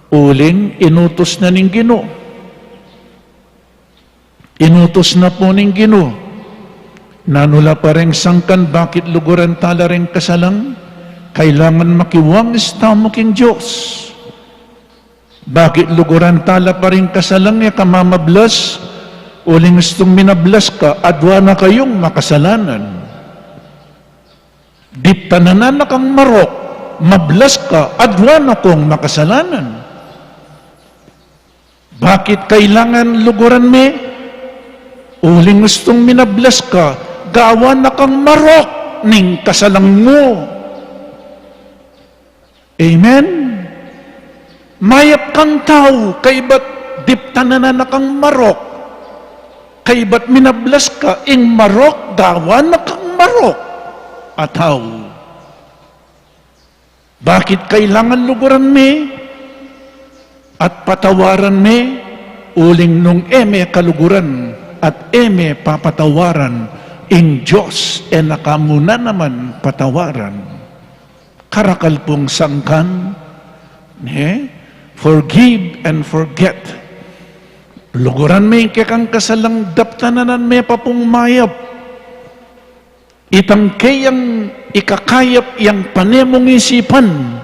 Uling, inutos na ning Ginoo. Inutos na po ning Ginoo. Nanula pa rin sangkan, bakit luguran tala rin kasalang? Kailangan makiwangis tamo king Diyos. Bakit luguran tala pa rin kasalang ya kamamablas? Uling gustong minablas ka, adwa na kayong makasalanan. Diptananan na kang marok, mablas ka, adwa na kong makasalanan. Bakit kailangan luguran me? Uling gustong minablas ka, gawa na kang marok, ning kasalang mo. Amen? Mayap kang tao, kay ba't diptananan na kang marok? Kay ba't minablas ka, ing marok, gawa na kang marok, ataw. Bakit kailangan luguran me? At patawaran me, uling nung kaluguran, at papatawaran, ing Diyos, nakamuna naman patawaran. Karakal pong sangkan, forgive and forget. Luguran may kekang kasalang daptananan may papong mayap. Itang kayang ikakayap yang panemong isipan.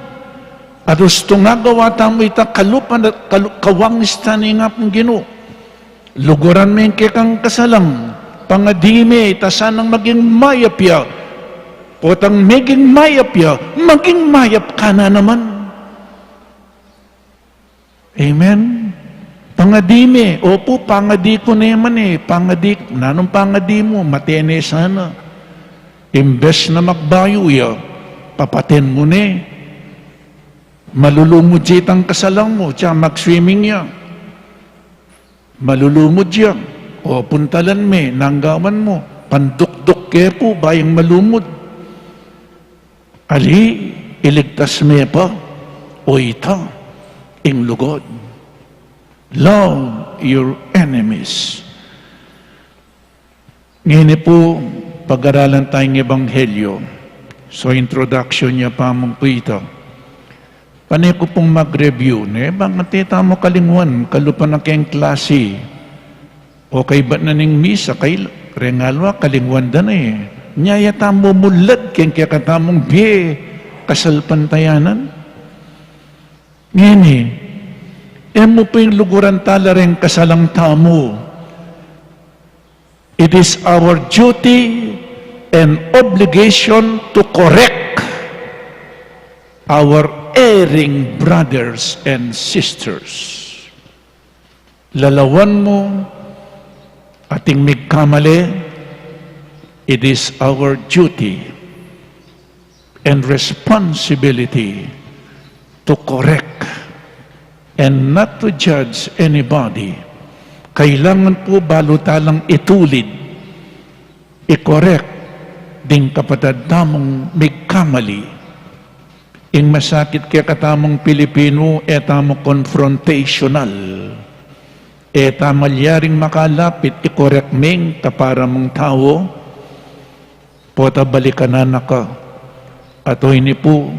At gusto nga gawa tamo ita kalupan at kawangis tani nga pong Ginoo. Luguran may kekang kasalang pangadime itasanang maging mayap ya. Potang maging mayap ya, maging mayap ka na naman. Amen? Pangadime, opo, pangadi ko naman pangadi, nanong pangadi mo, matene sana. Imbes na magbayo ya, papaten mo malulumod itang kasalang mo, tiya mag-swimming ya. Malulumod ya, o puntalan me, nanggawan mo, pandukduk kepo, bayang malumod. Ali, iligtas me pa, o ita, ing lugod. Love your enemies. Ngayon po, pag-aralan tayong Ebanghelyo. So, introduction niya pa mong po ito. Panay ko pong mag-review, bakit mo kalingwan, kalupan na kayong klase. O kay ba't na ning misa, kay rengalwa, kalingwan da na Nyaya tamo mulad, kayong kaya katamong biye, kasalpantayanan. Ngayon mo po yung luguran tala rin kasalang tamo. It is our duty and obligation to correct our erring brothers and sisters. Lalawan mo ating migkamali, it is our duty and responsibility to correct and not to judge anybody. Kailangan po balutalang itulid, i-correct ding kapatid tamong migkamali. Ing masakit kaya katamong Pilipino, etamo confrontational. Malyaring makalapit, i-correct ming tapara mong tao, pota balikanan ka. At ini po,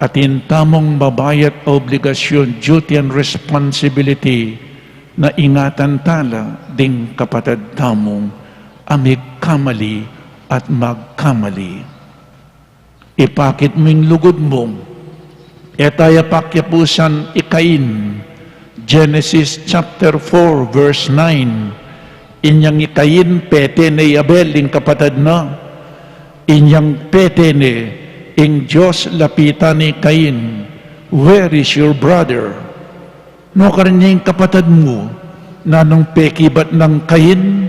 atin tamong babayat obligasyon, duty and responsibility na ingatan tala ding kapatid tamong amig kamali at magkamali. Ipakit mo yung lugod mo. Etaya pakyapusan ikain. Genesis chapter 4 verse 9. Inyang ikain pete ni Abel ing kapatid na. Inyang pete ni ing Diyos lapita ni Cain. Where is your brother? No karin niya yung kapatid mo na nung pekibat ng Cain,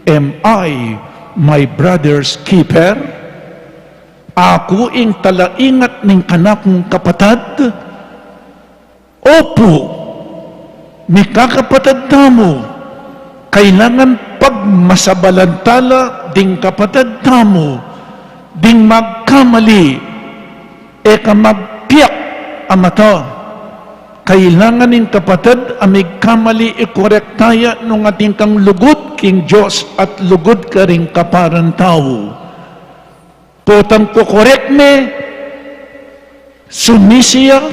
am I my brother's keeper? Ako ing talaingat ning kanakong kapatid? Opo, may kakapatid na mo. Kailangan pagmasabalantala ding kapatid na mo, ding magkamali, eka magpiyak amata. Kailangan ning kapatid amig kamali ikorektaya nung ating kang lugod king Diyos at lugod ka ring kaparan tao. Potang ko korek me, sumisiya,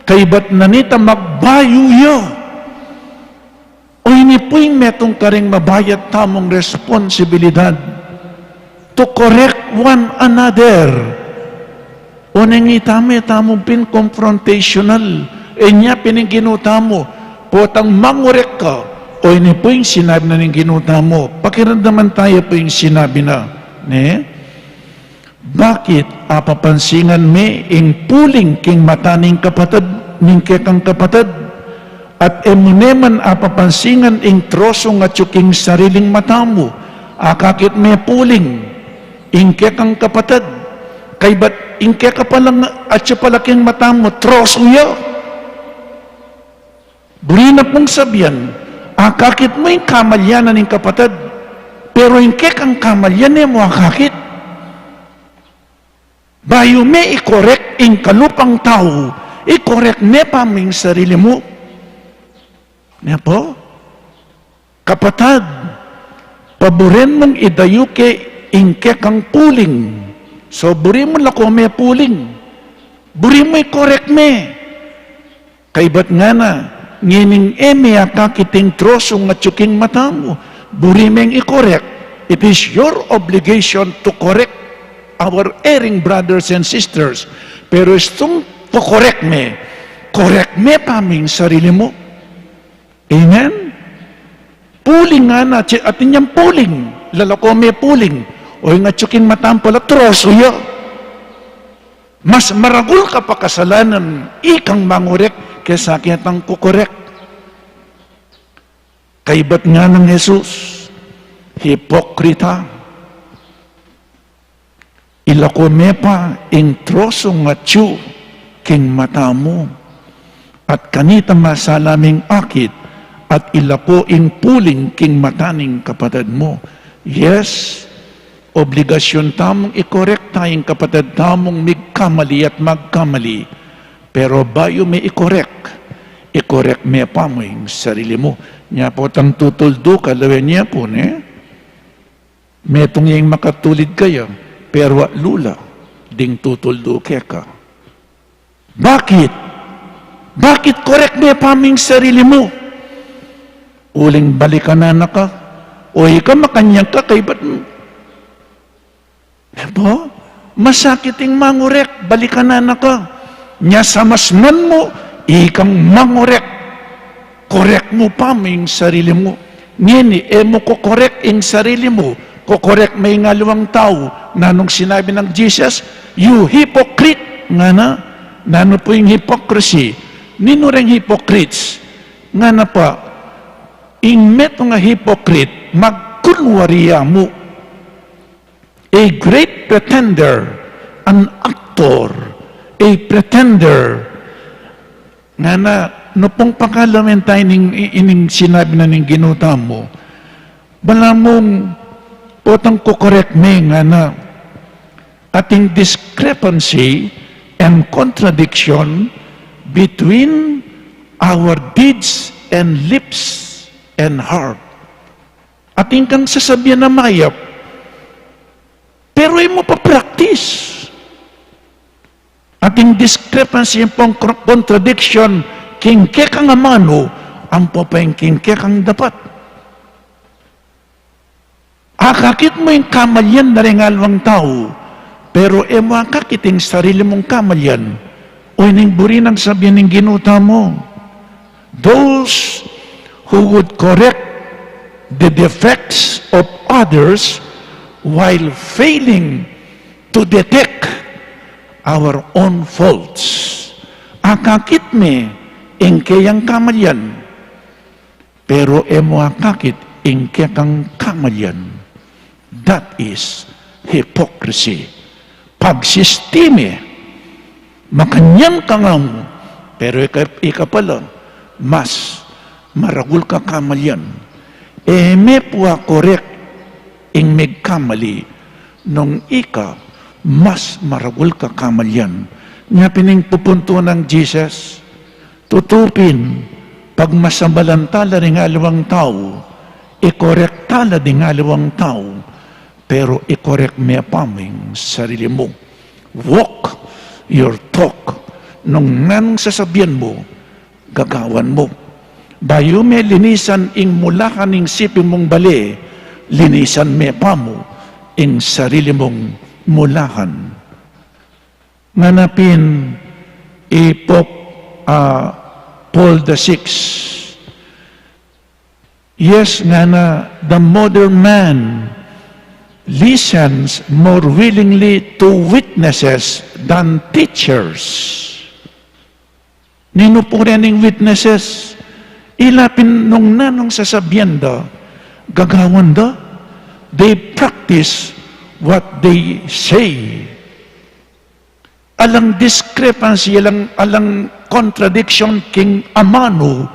kay ba't nanita magbayo ya. O ini po'y metong karing mabayat tamong responsibilidad to correct one another. O nangi tamong pin-confrontational, niya pininginuta mo, potang mangurek ka, o ini po'y sinabi na ning ginuta mo. Pakiramdaman tayo po yung sinabi na, Bakit apapansingan me ing puling king mataning kapatid ning kekang kapatid at emuneman apapansingan ing troso nga tsuking sariling mata mo akakit me puling ing kekang kapatid kay bat ing keka palang at siya palaking mata mo troso ya buri na pong sabihan akakit mo ing kamalyanan ing kapatid pero ing kekang kamalyan mo akakit bayo me i-correct ing kalupang tao, i-correct me pa ming sarili mo. Niya po? Kapatad, paborin mong idayuke ing kekang puling. So, buri mo lako me puling. Buri mo i-correct me. Kay ba't nga na, ngining eme akakiting troso nga tsuking mata mo, buri meng i-correct. It is your obligation to correct our erring brothers and sisters. Pero itong correct me pa ming sarili mo. Amen? Puling nga na, atin niyang puling, lalako me puling, o yung atsukin matam pala, troso ya. Mas maragul ka pa kasalanan, ikang mangurek, kesa kitang kukorek. Kaibat nga ng Jesus, hipokrita, ilako me pa ing troso nga tsu king mata mo at kanita masalaming akit at ilako ing puling king mataning kapatid mo. Yes, obligasyon tamong i-correct tayong kapatid tamong migkamali at magkamali. Pero bayo may i-correct, i-correct me pa mo yung sarili mo. Nya po tang tutuldo ka, lawan niya po, metong yung makatulid kayo, pero lula, ding tutuldo ka. Bakit? Bakit correct me pa mo yung sarili mo? Uling balikanan na ka, o ikaw makanyang ka, kay ba't diba? Masakit yung mangurek, balikanan na ka. Nya sa masnan mo, ikang mangurek. Correct mo pa mo yung sarili mo. Ngini, mo ko correct yung sarili mo. Ko-correct may ngalawang tao na nung sinabi ng Jesus, you hypocrite. Nga na, nano po yung hypocrisy. Nino rin hypocrites. Nga na pa, meto nga hypocrite, magkunwariya mo. A great pretender, an actor, a pretender. Nga na, no pong pangalaman tayo ining sinabi na ning ginuta mo, bala mong potang kukorek me nga na ating discrepancy and contradiction between our deeds and lips and heart. Ating kang sasabihan na mayap, pero ay mo pa-practice. Ating discrepancy yung contradiction, kingke kang amano, ang popeng kingke kang dapat. Akakit mo yung kamalyan na ringalwang tao, pero emo akakiting sarili mong kamalyan, o ining buri ng sabihin ng ginuta mo. Those who would correct the defects of others while failing to detect our own faults. Akakit me, ingke yang kamalyan. Pero emo akakit, ingke kang kamalyan. That is hypocrisy. Pagsistime, makanyang kangam, pero ika pala, mas maragul ka kamalyan. May puwa correct ing megkamali nung ika mas maragul ka kamalyan. Nga pining pupunto ng Jesus, tutupin, pag masambalantala rin alawang tao, ikorektala din alawang tao, pero ikorek me paming sarili mo. Walk your talk. Nung nanong sasabihan mo, gagawan mo. Bayo me linisan ing mula kaning sipin mong bali, linisan me pa mo ing sarili mong mulahan. Nganapin Paul VI. Yes, nga na, the modern man listens more willingly to witnesses than teachers. Nino po rin ang witnesses, ilapin nung nanong sasabihan da, gagawan da, they practice what they say. Alang discrepancy, alang contradiction king amano,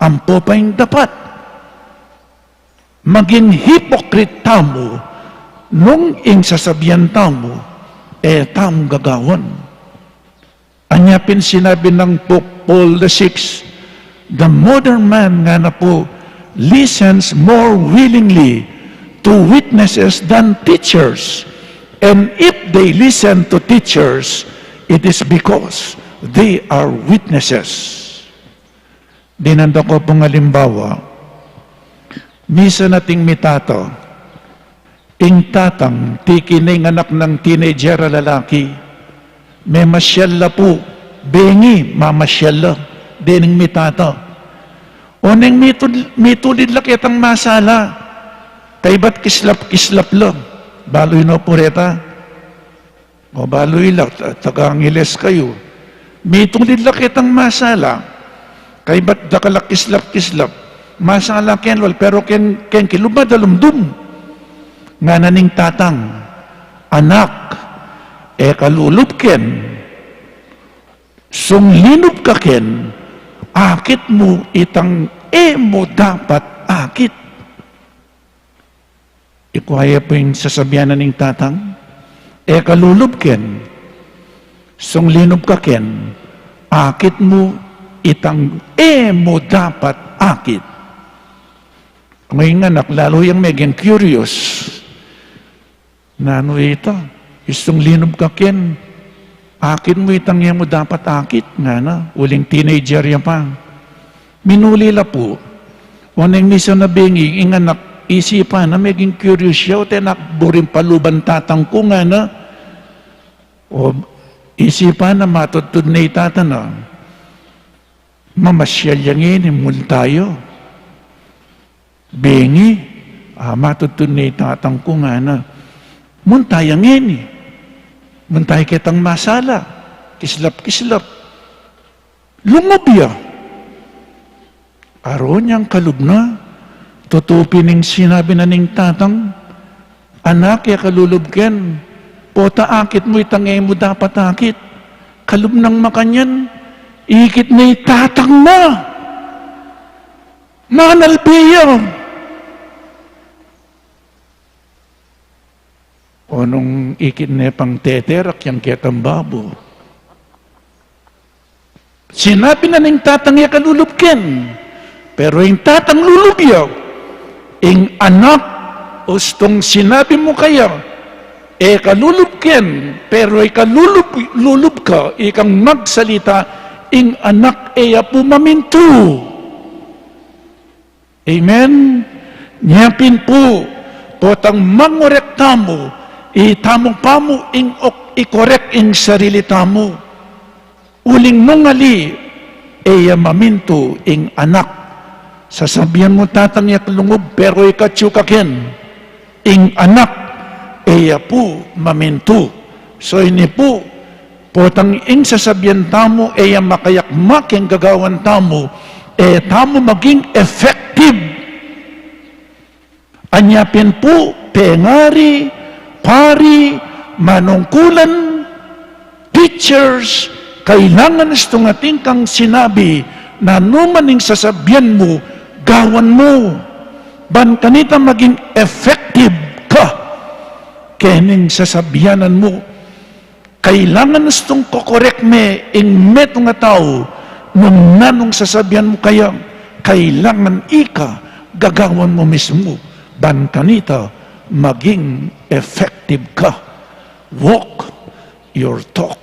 ang popayng dapat. Maging hypocrite tamo, nung ing sasabihan tamo, tamong gagawan. Anyapin sinabi ng Pope Paul VI, the modern man nga na po, listens more willingly to witnesses than teachers. And if they listen to teachers, it is because they are witnesses. Dinanda ko pong halimbawa, misa nating mitato, ing tatang, tikining anak ng teenager lalaki, may masyala po, bengi, mamasyala, dining mitato. O nang mitulid lakit ang masala, kay ba't kislap-kislap lang, baloy no pureta, o baloy lang, taga-Angeles kayo, mitulid lakit ang masala, kay ba't dakalak kislap-kislap, masala kenwal, pero ken kilubadalumdum, nga naning tatang, anak, kalulup ken, sunglinop ka ken, akit mo itang mo dapat akit. Ikuhaya po yung sasabihan na ning tatang, kalulup ken, sunglinop ka ken, akit mo itang mo dapat akit. Ngayon anak, lalo yung meging curious. Na ano ito? Istong linob ka ken. Akit mo itang mo dapat akit. Nga na, uling teenager yan pa. Minulila po. Wanang misa na bingi, anak, isipan na meging curious siya. O tenak, buring paluban tatang ko nga na. O isipan na matutod na itatan na. Mamasyal yang inimul tayo. Bengi, matutun na itatang ko nga na, muntay ang ini, muntay kitang masala, kislap-kislap, lumubya. Aron niyang kalub na, tutupin ng sinabi na ning tatang, anak, ya kalulubken, pota akit mo itangay mo dapat akit, kalub ng makanyan, ikit na itatang na, manalpiyo. O nung ikinepang teterak yung kitang babo. Sinabi na ng tatang ya kalulubken, pero yung tatang lulubyaw, yung anak, ustong sinabi mo kaya, kalulubken, pero ikalulub ka, ikang magsalita, yung anak pumaminto. Amen? Nyapin po, potang mangorekta mo, itamong pa mo ikorek ing sarili tamo. Uling nungali, maminto ing anak. Sasabihan mo tatang yak lungog, pero ikatyukakin. Ing anak, po maminto. So ini po, potang ing sasabihan tamo, makayakmak yung gagawan tamo, tamo maging effective. Anyapin po, pengari, pari, manungkulan, teachers, kailangan itong ating kang sinabi na numaning sasabihan mo, gawan mo. Ban kanita maging effective ka. Kening sasabihanan mo, kailangan itong kokorek me, ing metong nga tao, nung nanong sasabihan mo kaya, kailangan ika, gagawan mo mismo. Ban kanita, maging effective ka. Walk your talk.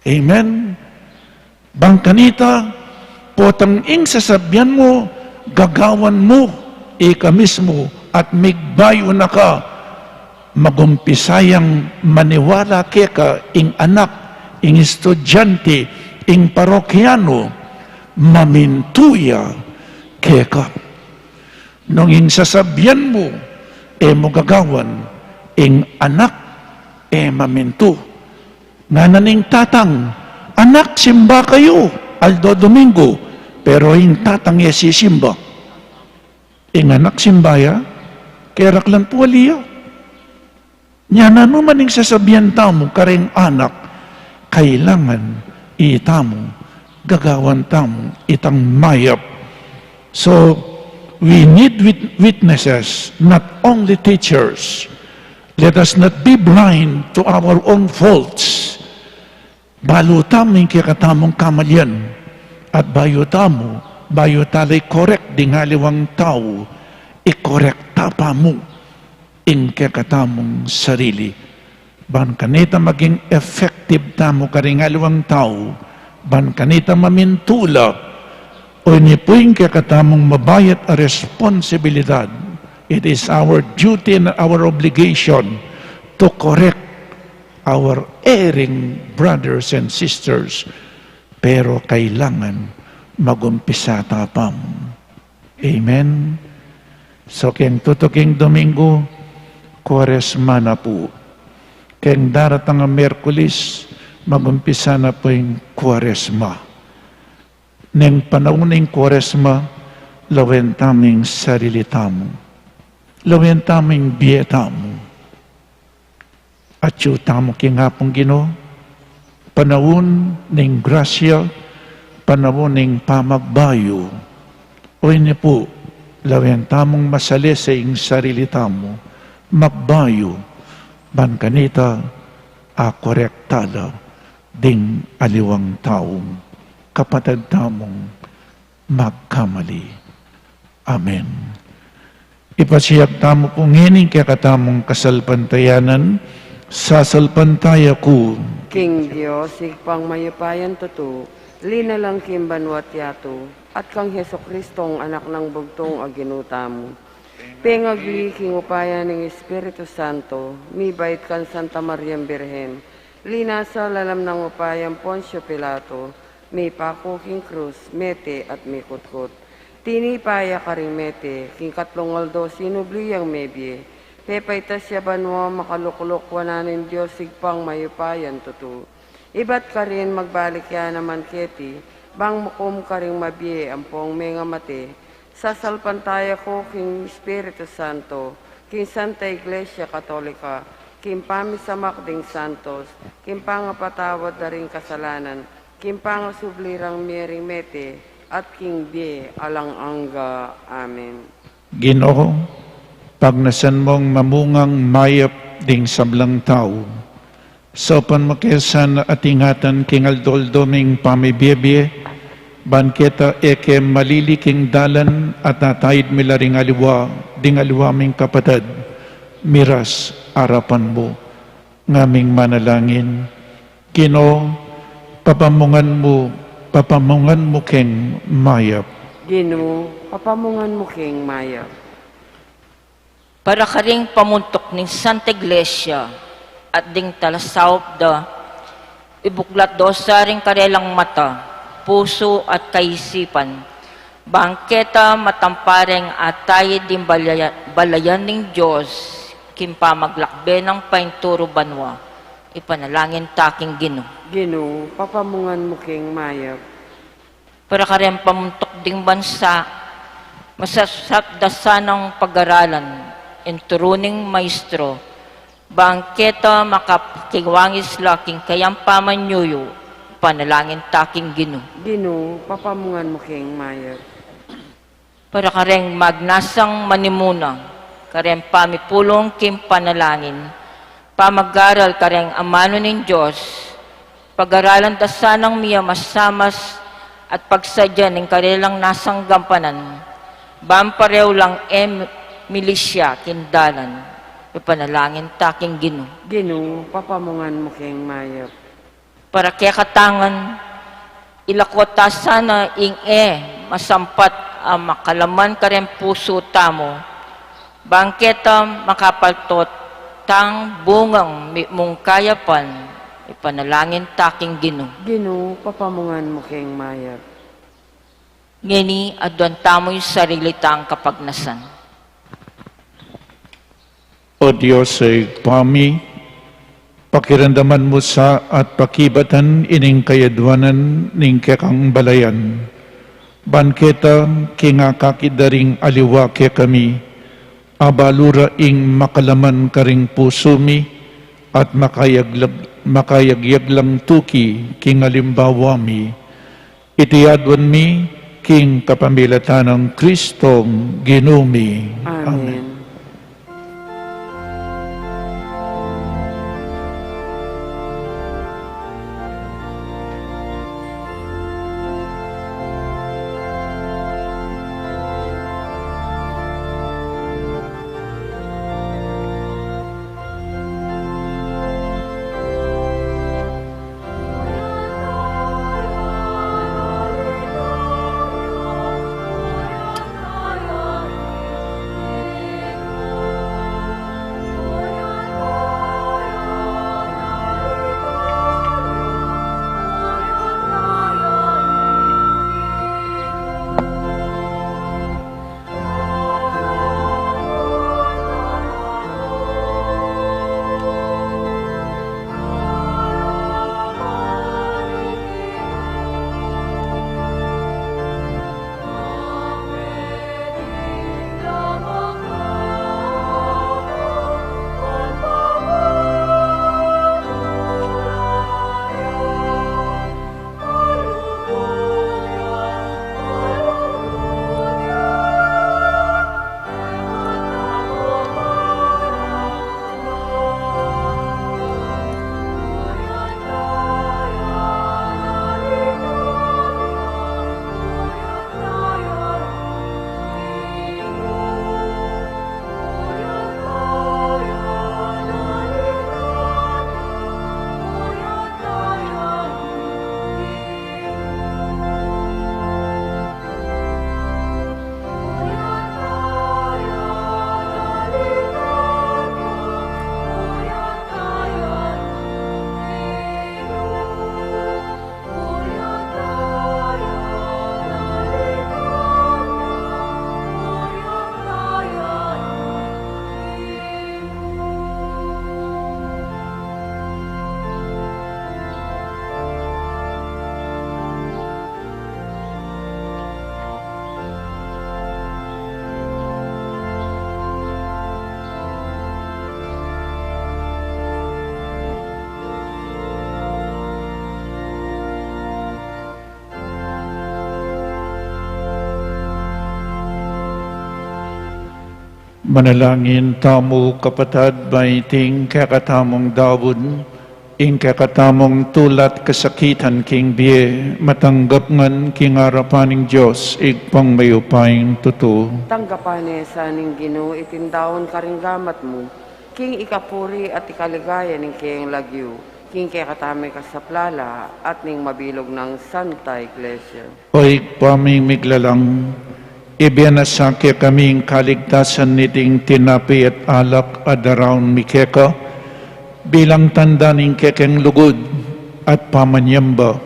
Amen? Bangkanita, potang ing sasabihan mo, gagawan mo, ika mismo, at migbayo na ka, magumpisayang maniwala ka, ing anak, ing estudyante, ing parokyano, mamintuya ka. Nung ing sasabihan mo, mo gagawan, ing anak, maminto. Nga naning tatang, anak, simba kayo, Aldo Domingo, pero ing tatang sisimba. Ing anak simbaya, kerak lang po aliya. Nya na naman ing sasabihan tamo, karing anak, kailangan itamo, gagawan tamo, itang mayap. So, we need witnesses, not only teachers. Let us not be blind to our own faults. Balo taming kakatamong kamalyan. At bayo talay correct dingaliwang tao, i-correct tapa mo in kakatamong sarili. Ban kanita maging effective tamo karingaliwang tao, ban kanita mamintula, o nipuing kakatamong mabayat a responsibilidad. It is our duty and our obligation to correct our erring brothers and sisters. Pero kailangan magumpisa tapam. Amen? So, keng tutuking Domingo, Kwaresma na po. Keng daratang Merkulis, magumpisa na po yung Kwaresma. Neng panahon ng Kwaresma, lawen taming sarili tamo. Lawen taming biye tamo. At yu tamo kingapong Ginoo, panahon ng grasya, panahon ng pamagbayo. O ini po, lawen tamong masali sa ing sarili tamo, magbayo, ban kanita, korektada, ding aliwang taong kapatid tamong magkamali. Amen. Ipasiyag tamo po ngining kaya katamong kasalpantayanan, sasalpantaya ko. King Dios, igpang mayupayan tutu, linalang kimbanwat yato, at kang Heso Kristong anak ng bugtong aginutamo. Pengagli king upayan ng Espiritu Santo, mibait kan Santa Maria Birhen, linasa lalam ng upayan Poncio Pilato, may pako king krus, mete at may kutkot. Tinipaya ka ring mete, king katlongaldo sinubliyang mebye, pepay tasya banwa makalukulok wananin Diyos sigpang mayupayan tutu. Ibat ka rin magbalik ya naman keti, bang mukum ka ring mabye ampong mga mate, sasalpantaya ko king Espiritu Santo, king Santa Iglesia Katolika, king pamisamak ding santos, king pangapatawad na ring kasalanan, king pangasublirang miring mete, at king bie alang angga. Amen. Ginoo, pagnasan mong mamungang mayap ding sablang tao, sa panmakesan at ingatan king aldoldoming pamibiyebye, banketa eke maliliking dalan at natayid milaring aliwa, ding aliwaming kapatid, miras arapan mo, ngaming manalangin. Ginoo, papamungan mo keng mayap. Ginoo, papamungan mo king maya. Para ka ring pamuntok ng Santa Iglesia at ding talasawp da, ibuklat do sa ring karelang mata, puso at kaisipan, bangketa matampareng atay din balayan ng Diyos, kimpa maglakbe ng painturo banwa, ipanalangin taking Ginoo. Ginoo, papamungan mo king maya. Para ka rin pamuntok ding bansa, masasapdasa ng pag-aralan, inturuning maestro, bangketa makakiwangis laking kayang pamanyuyo, panalangin taking Ginoo. Ginoo, papamungan mo king maya. Para ka rin magnasang manimuna, ka rin pamipulong kim panalangin, pamagaral ka rin amano ng Diyos, pag-aralan dasanang miya masamas at pagsadya ng karilang nasang gampanan, bamparew lang milisya kindalan, ipanalangin taking Ginoo. Ginoo, papamungan mo king maya. Para kaya katangan, ilakwata sana ing masampat ang makalaman ka rin puso tamo, bangketa makapaltot tang bungang mong kayapan, ipanalangin taking Ginoo. Ginoo, papamungan mo king maya. Ngini, adwan tamo'y sarili tang kapagnasan. O Diyos ay pami, pakiramdaman mo sa at pakibatan ining kayadwanan ning kekang balayan. Banketa kingakakidaring aliwa ke kami, abalura ing makalaman karing pusumi, at makayagyaglang tuki king alimbawami. Itiyadwan mi king kapamilatan ng Kristong Ginumi. Amen. Manalangin tamo kapatad baiting kakatamong dawon, ing kakatamong tulat kasakitan king biye, matanggap ngan king arapaning Diyos, igpang mayupaing tuto. Tanggapan sa ning Ginoo itindawon karinggamat mo, king ikapuri at ikaligaya ning kayong lagyo, king kaya katami ka sa plala at ning mabilog ng Santa Iglesia. O igpaming miglalang, ibiyanasakya kaming kaligtasan niting tinapi at alak adaraon mikeka, bilang tanda ning kekeng lugod at pamanyamba,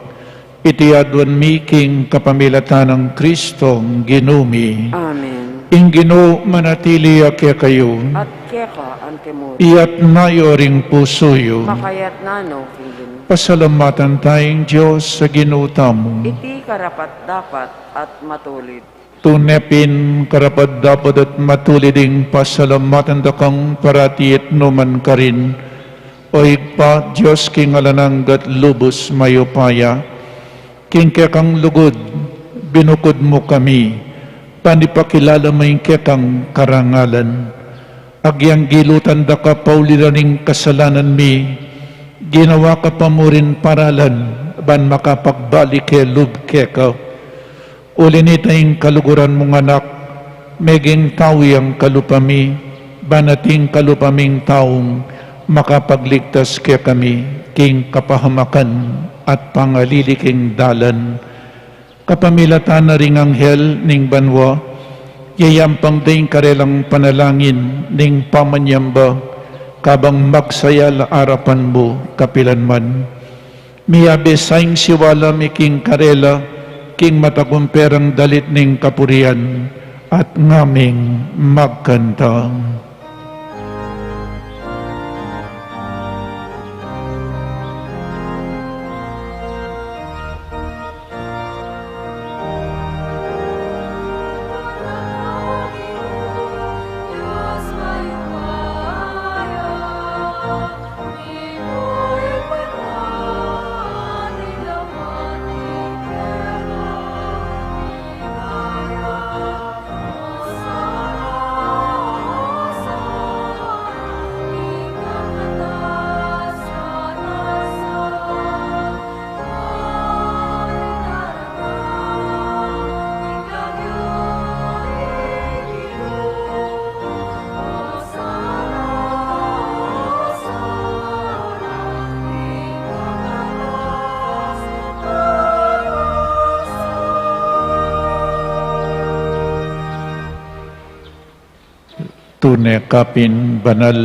itiadwan miking kapamilatan ng Kristo ginumi. Amen. Ing Ginoo manatili akya kayo, At keka antemor, iyat nayo ring pusoyo. makayat nano king Ginoo. Pasalamatan tayong Diyos sa ginutamo. Iti karapat dapat at matulid. Tunepin karapat dapat at matuliding pasalamatan da kang parati at numan ka rin. O igpa Diyos king alananggat lubos mayupaya. King kekang lugod, binukod mo kami. Panipakilala mo yung kekang karangalan. Agyang gilutan da ka pauliraning kasalanan mi. Ginawa ka pa mo rin paralan, ban makapagbalik ke lub keka. Ulinita yung kaluguran mong anak, meging tawi ang kalupami, banating kalupaming taong makapagligtas kaya kami, king kapahamakan at pangaliliking dalan. Kapamilatan na ring anghel ning banwa, yayampang ding karelang panalangin ning pamanyamba, kabang magsaya la arapan mo kapilanman. Miyabe saing siwala mi king karela, king matakumperang dalit ning kapurian, at ngaming magkanta. Tunay kapin banal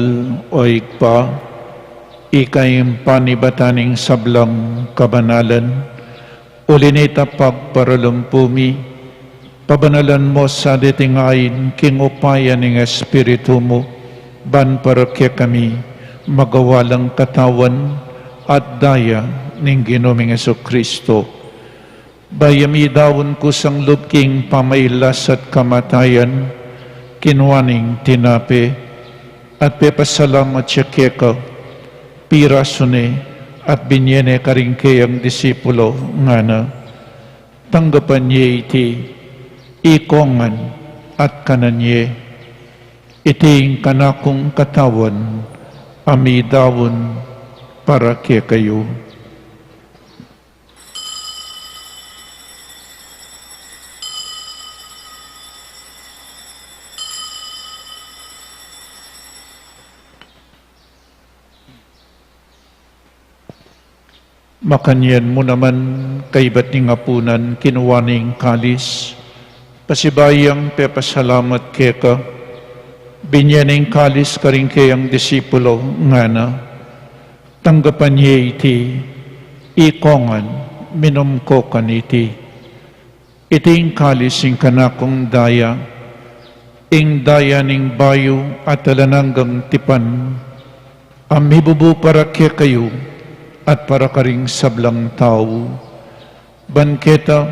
o ikpa, ikayong panibataning sablang kabanalan, ulinita pagparalampumi, pabanalan mo sa ditingayin, king upaya ng Espiritu mo, ban para kaya kami, magawalang katawan at daya ng Ginoming Jesucristo. Bayami dawon ko sang lubking pamailas at kamatayan, kinwaning tinape, at pepasalamat siya keka, pirasone, at binyene karingkayang disipulo nga na, tanggapan niya iti, ikongan at kananye, iting kanakong katawan, amidawon para kaya kayo. Makanyan mo naman kay ba't ning apunan kinuwaning kalis, pasibayang pepasalamat keka, binyaning kalis karing kayang disipulo nga na, tanggapan niya iti, ikongan, minom ko kaniti, iting kalis ing kanakong daya, ing daya ning bayo at alananggang tipan, amibubu para kaya kayo, at para karing sablang tao, banketa,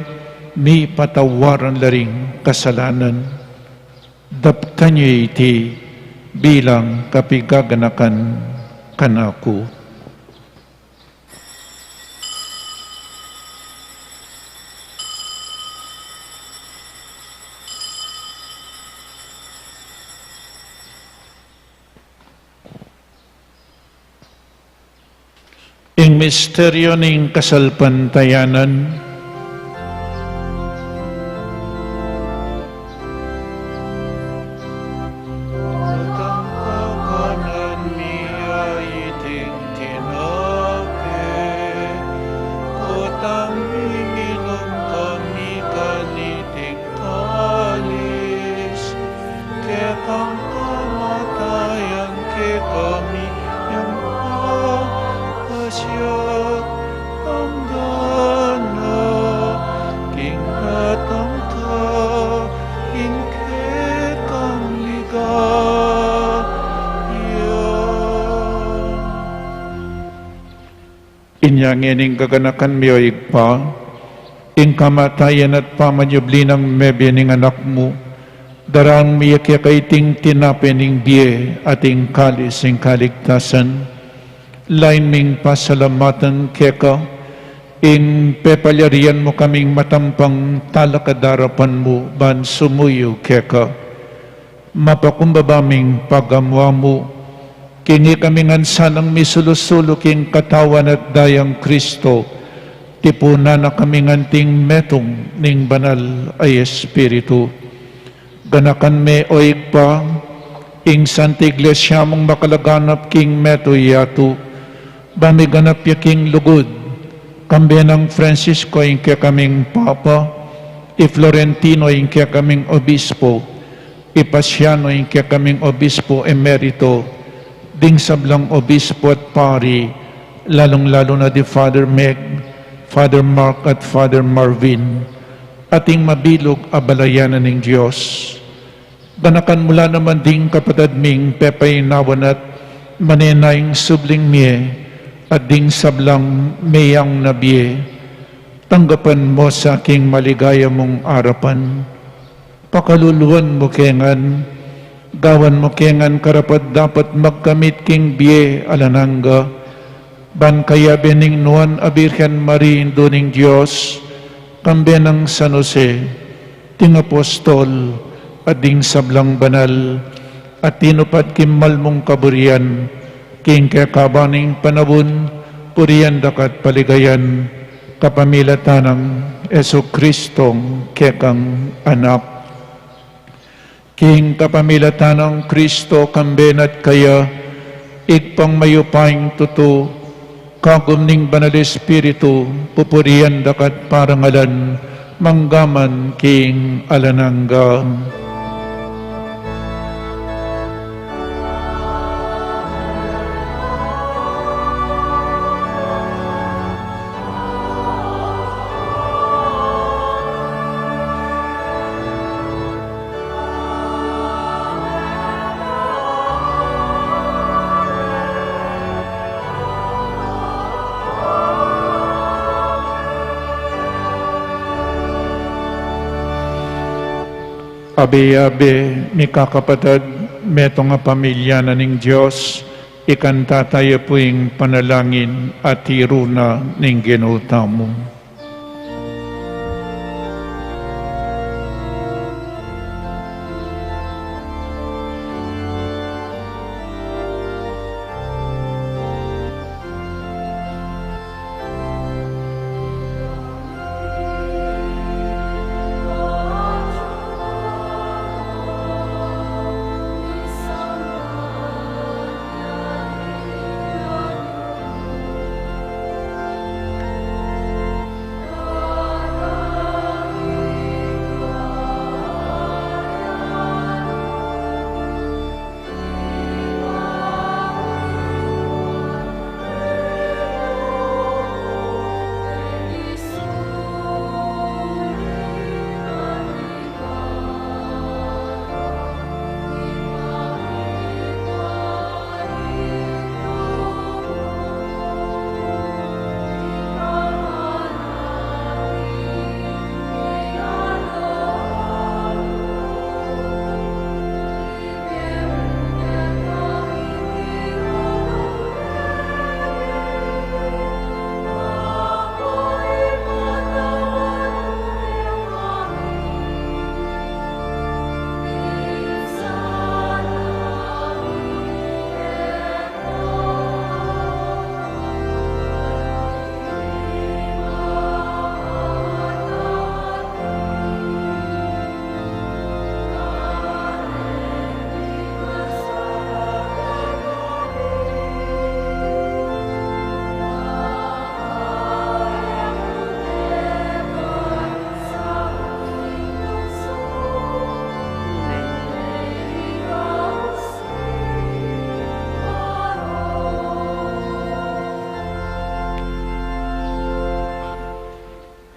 mi patawaran laring kasalanan, daptan niya iti bilang kapigaganakan kanako. misteryo ning kasalpantayanan. Katangkanan niya iting tinape, kutang iminom kami kaniting kalis, kekang kamatayan ke kami yang pasyat ang dana, king katang ta, king kekang ligaya. Inyang ining kaganakan miyo igpa, ing kamatayan at pamanyubli ng mebe ning anak mo, darang miyakya kaiting tinapening biye ating kalis ing kaligtasan, lain ming pasalamatan keka, ing pepalyarian mo kaming matampang talakadarapan mo, ban sumuyo keka, mapakumbabaming pagamwa mo, kingi kami ngansanang misulusulo king katawan at dayang Kristo, tipuna na kami nganting metong ning banal ay Espiritu. Ganakan me oig pa, ing Santa Iglesia mong makalaganap king meto yatu, bamiganap ya king lugod, kambi ng Francisco ing kaya kaming Papa, i Florentino ing kaya kaming Obispo, i Pasiano ing kaya kaming Obispo Emerito, ding sablang Obispo at Pari, lalong-lalo na di Father Meg, Father Mark at Father Marvin, ating mabilog abalayanan ng Diyos. Ganakan mula naman ding kapatid ming pepay nawan at manenayng subling miye at ding sablang mayang nabiye. Tanggapan mo sa aking maligaya mong arapan. Pakaluluan mo kengan, gawan mo kengan karapat dapat magkamit king biye alananga. Ban kaya bening nuan a Birhen Marie duning Diyos, kambe ng San Jose, ting apostol, at ding sablang banal, at tinupad kimal mong kaburian, king kakabaning panabun, puriyan dakat paligayan, kapamilatan ng Eso Kristong kekang anak. King kapamilatan ng Kristo kambenat kaya, igpang mayupaing tuto, kagumning banal Espiritu, pupuriyan dakat parangalan, manggaman king alanangga. Abe-abe, ni kakapatid, meto nga pamilya na ning Diyos, ikanta tayo po'ing panalangin at hiruna ning ginuta mo.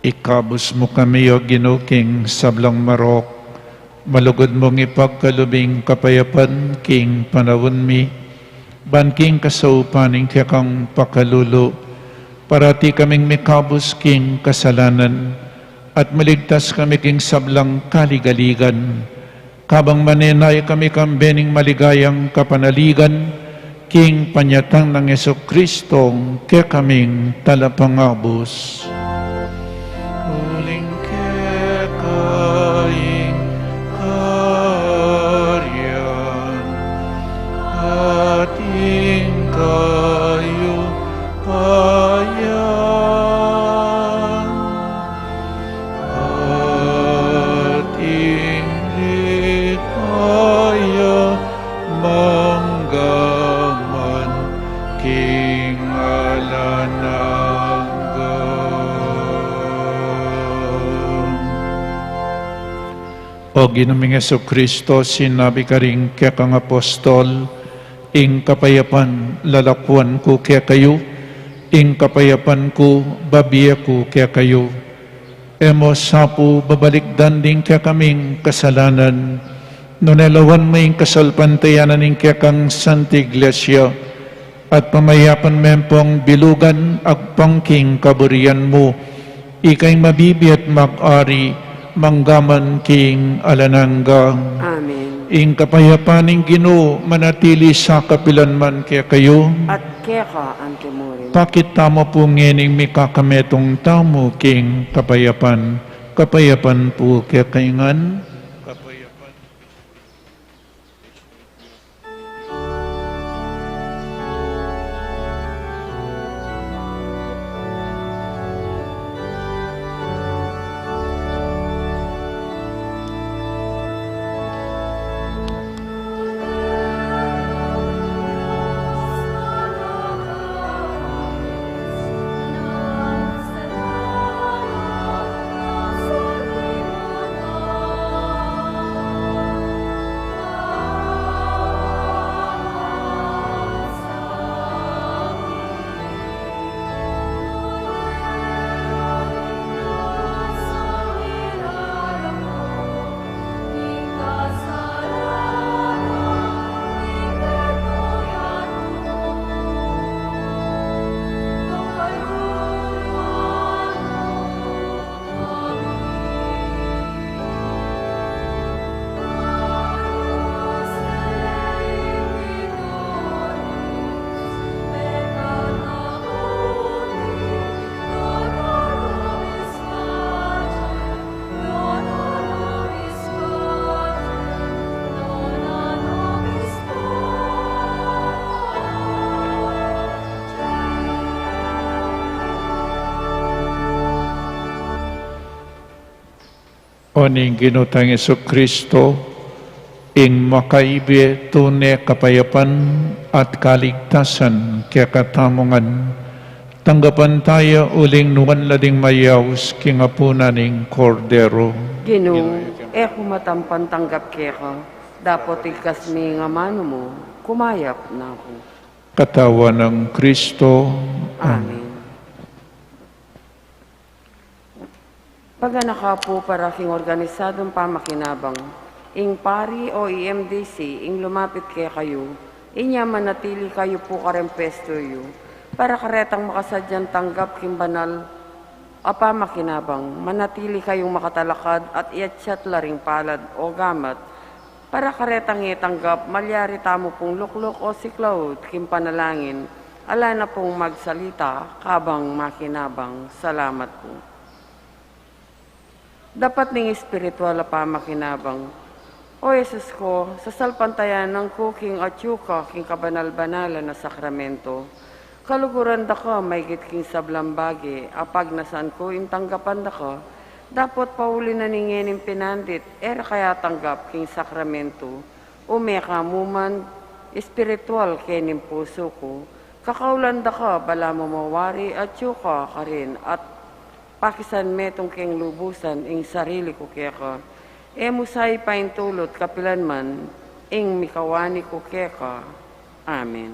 Ikabos mo kami o ginuking sablang marok, malugod mong ipagkalubing kapayapan king panawon mi, banking kasaupaning kang pakalulo, parati kaming mikabos king kasalanan, at maligtas kami king sablang kaligaligan, kabang manenay kami kambening maligayang kapanaligan, king panyatang ng Jesucristong kaya kaming talapangabos. Huling kekaing karyan, ating kayo payan, ating likaya manggaman king alanang. O Ginoong Jesucristo, sinabi ka rin kaya kang apostol, ing kapayapan lalakwan ko kaya kayo, ing kapayapan ko babiya ko kaya kayo. Emo sapo babalikdan din kaya kaming kasalanan, nunelawan may kasalpantayanan ing kaya kang Santa Iglesia, at pamayapan mempong bilugan agpangking kaburian mo, ikay mabibi at mag-ari, manggaman king alananggang. Amen. Ing kapayapaning Ginoo manatili sa kapilanman kaya kayo. At kaya ka, Antimurin. Pakita mo po ngening mikakametong tamo king kapayapan. Kapayapan po kaya kaingan. Kapayapan. O ning Ginutang Jesucristo, ing makaibi tune kapayapan at kaligtasan kaya katamongan, tanggapan tayo uling nuwan lading mayaws kingapunan ning kordero. Ginoo, kumatampan tanggap kaya ka, dapat ikas mi nga mano mo, kumayap na ako. Katawan ng Kristo. Amen. Pagana po para king organisadong pamakinabang, ing pari o EMDC, ing lumapit kaya kayo, inya manatili kayo po karempesto yu, para karetang makasadyang tanggap king banal, pamakinabang, manatili kayong makatalakad at iatsyat laring palad o gamat, para karetang itanggap, malyari tamo pong luklok o siklaud king panalangin, ala na pong magsalita, kabang makinabang. Salamat po. Dapat ning espiritual na pamakinabang. O Jesus ko, sa salpantayan ng kuking at yuka king kabanal-banala na sakramento, kaluguran da ka may king sablambagi, apag nasan ko intanggapan da ka, dapat pauli na ningening pinandit, era kaya tanggap king sakramento, umeka muman, espiritual kening puso ko, kakaulan da ka, bala mo mawari at yuka ka rin, at pakisan metong keng lubusan ing sarili ko kaya ka. Musay paintulot kapilan man ing mikawani ko kaya ka. Amen.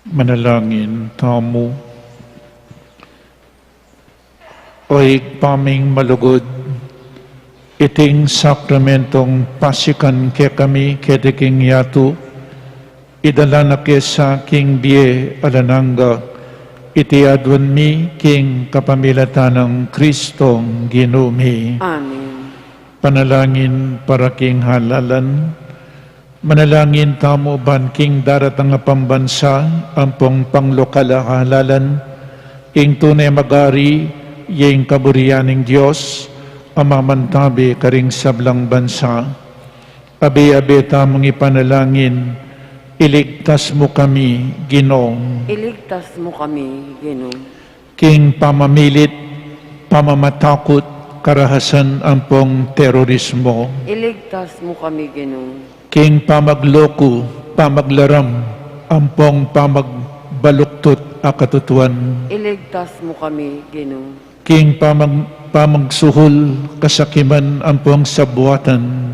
Manalangin tamo. Oy paming malugod, iting sakramentong pasikan ke kami kedeking yatu, idala na ke sa king biye alananga, iti adwan mi king kapamilatan ng Kristong ginumi. Amen. Panalangin para king halalan, manalangin tamo ban king daratang nga pambansa, ampong panglokala halalan, ing tunay magari, yung kaburianing Diyos, amamantabi karing sablang bansa. Abi-abi tamong ipanalangin, iligtas mo kami, Ginoong. Iligtas mo kami, Ginoo. King pamamilit, pamamatakot, karahasan ampong terorismo. Iligtas mo kami, Ginoo. King pamagloko, pamaglaram, ampong pamagbaluktot akatutuan. Iligtas mo kami, Ginoo. King pamagsuhol, kasakiman ampong sabuatan,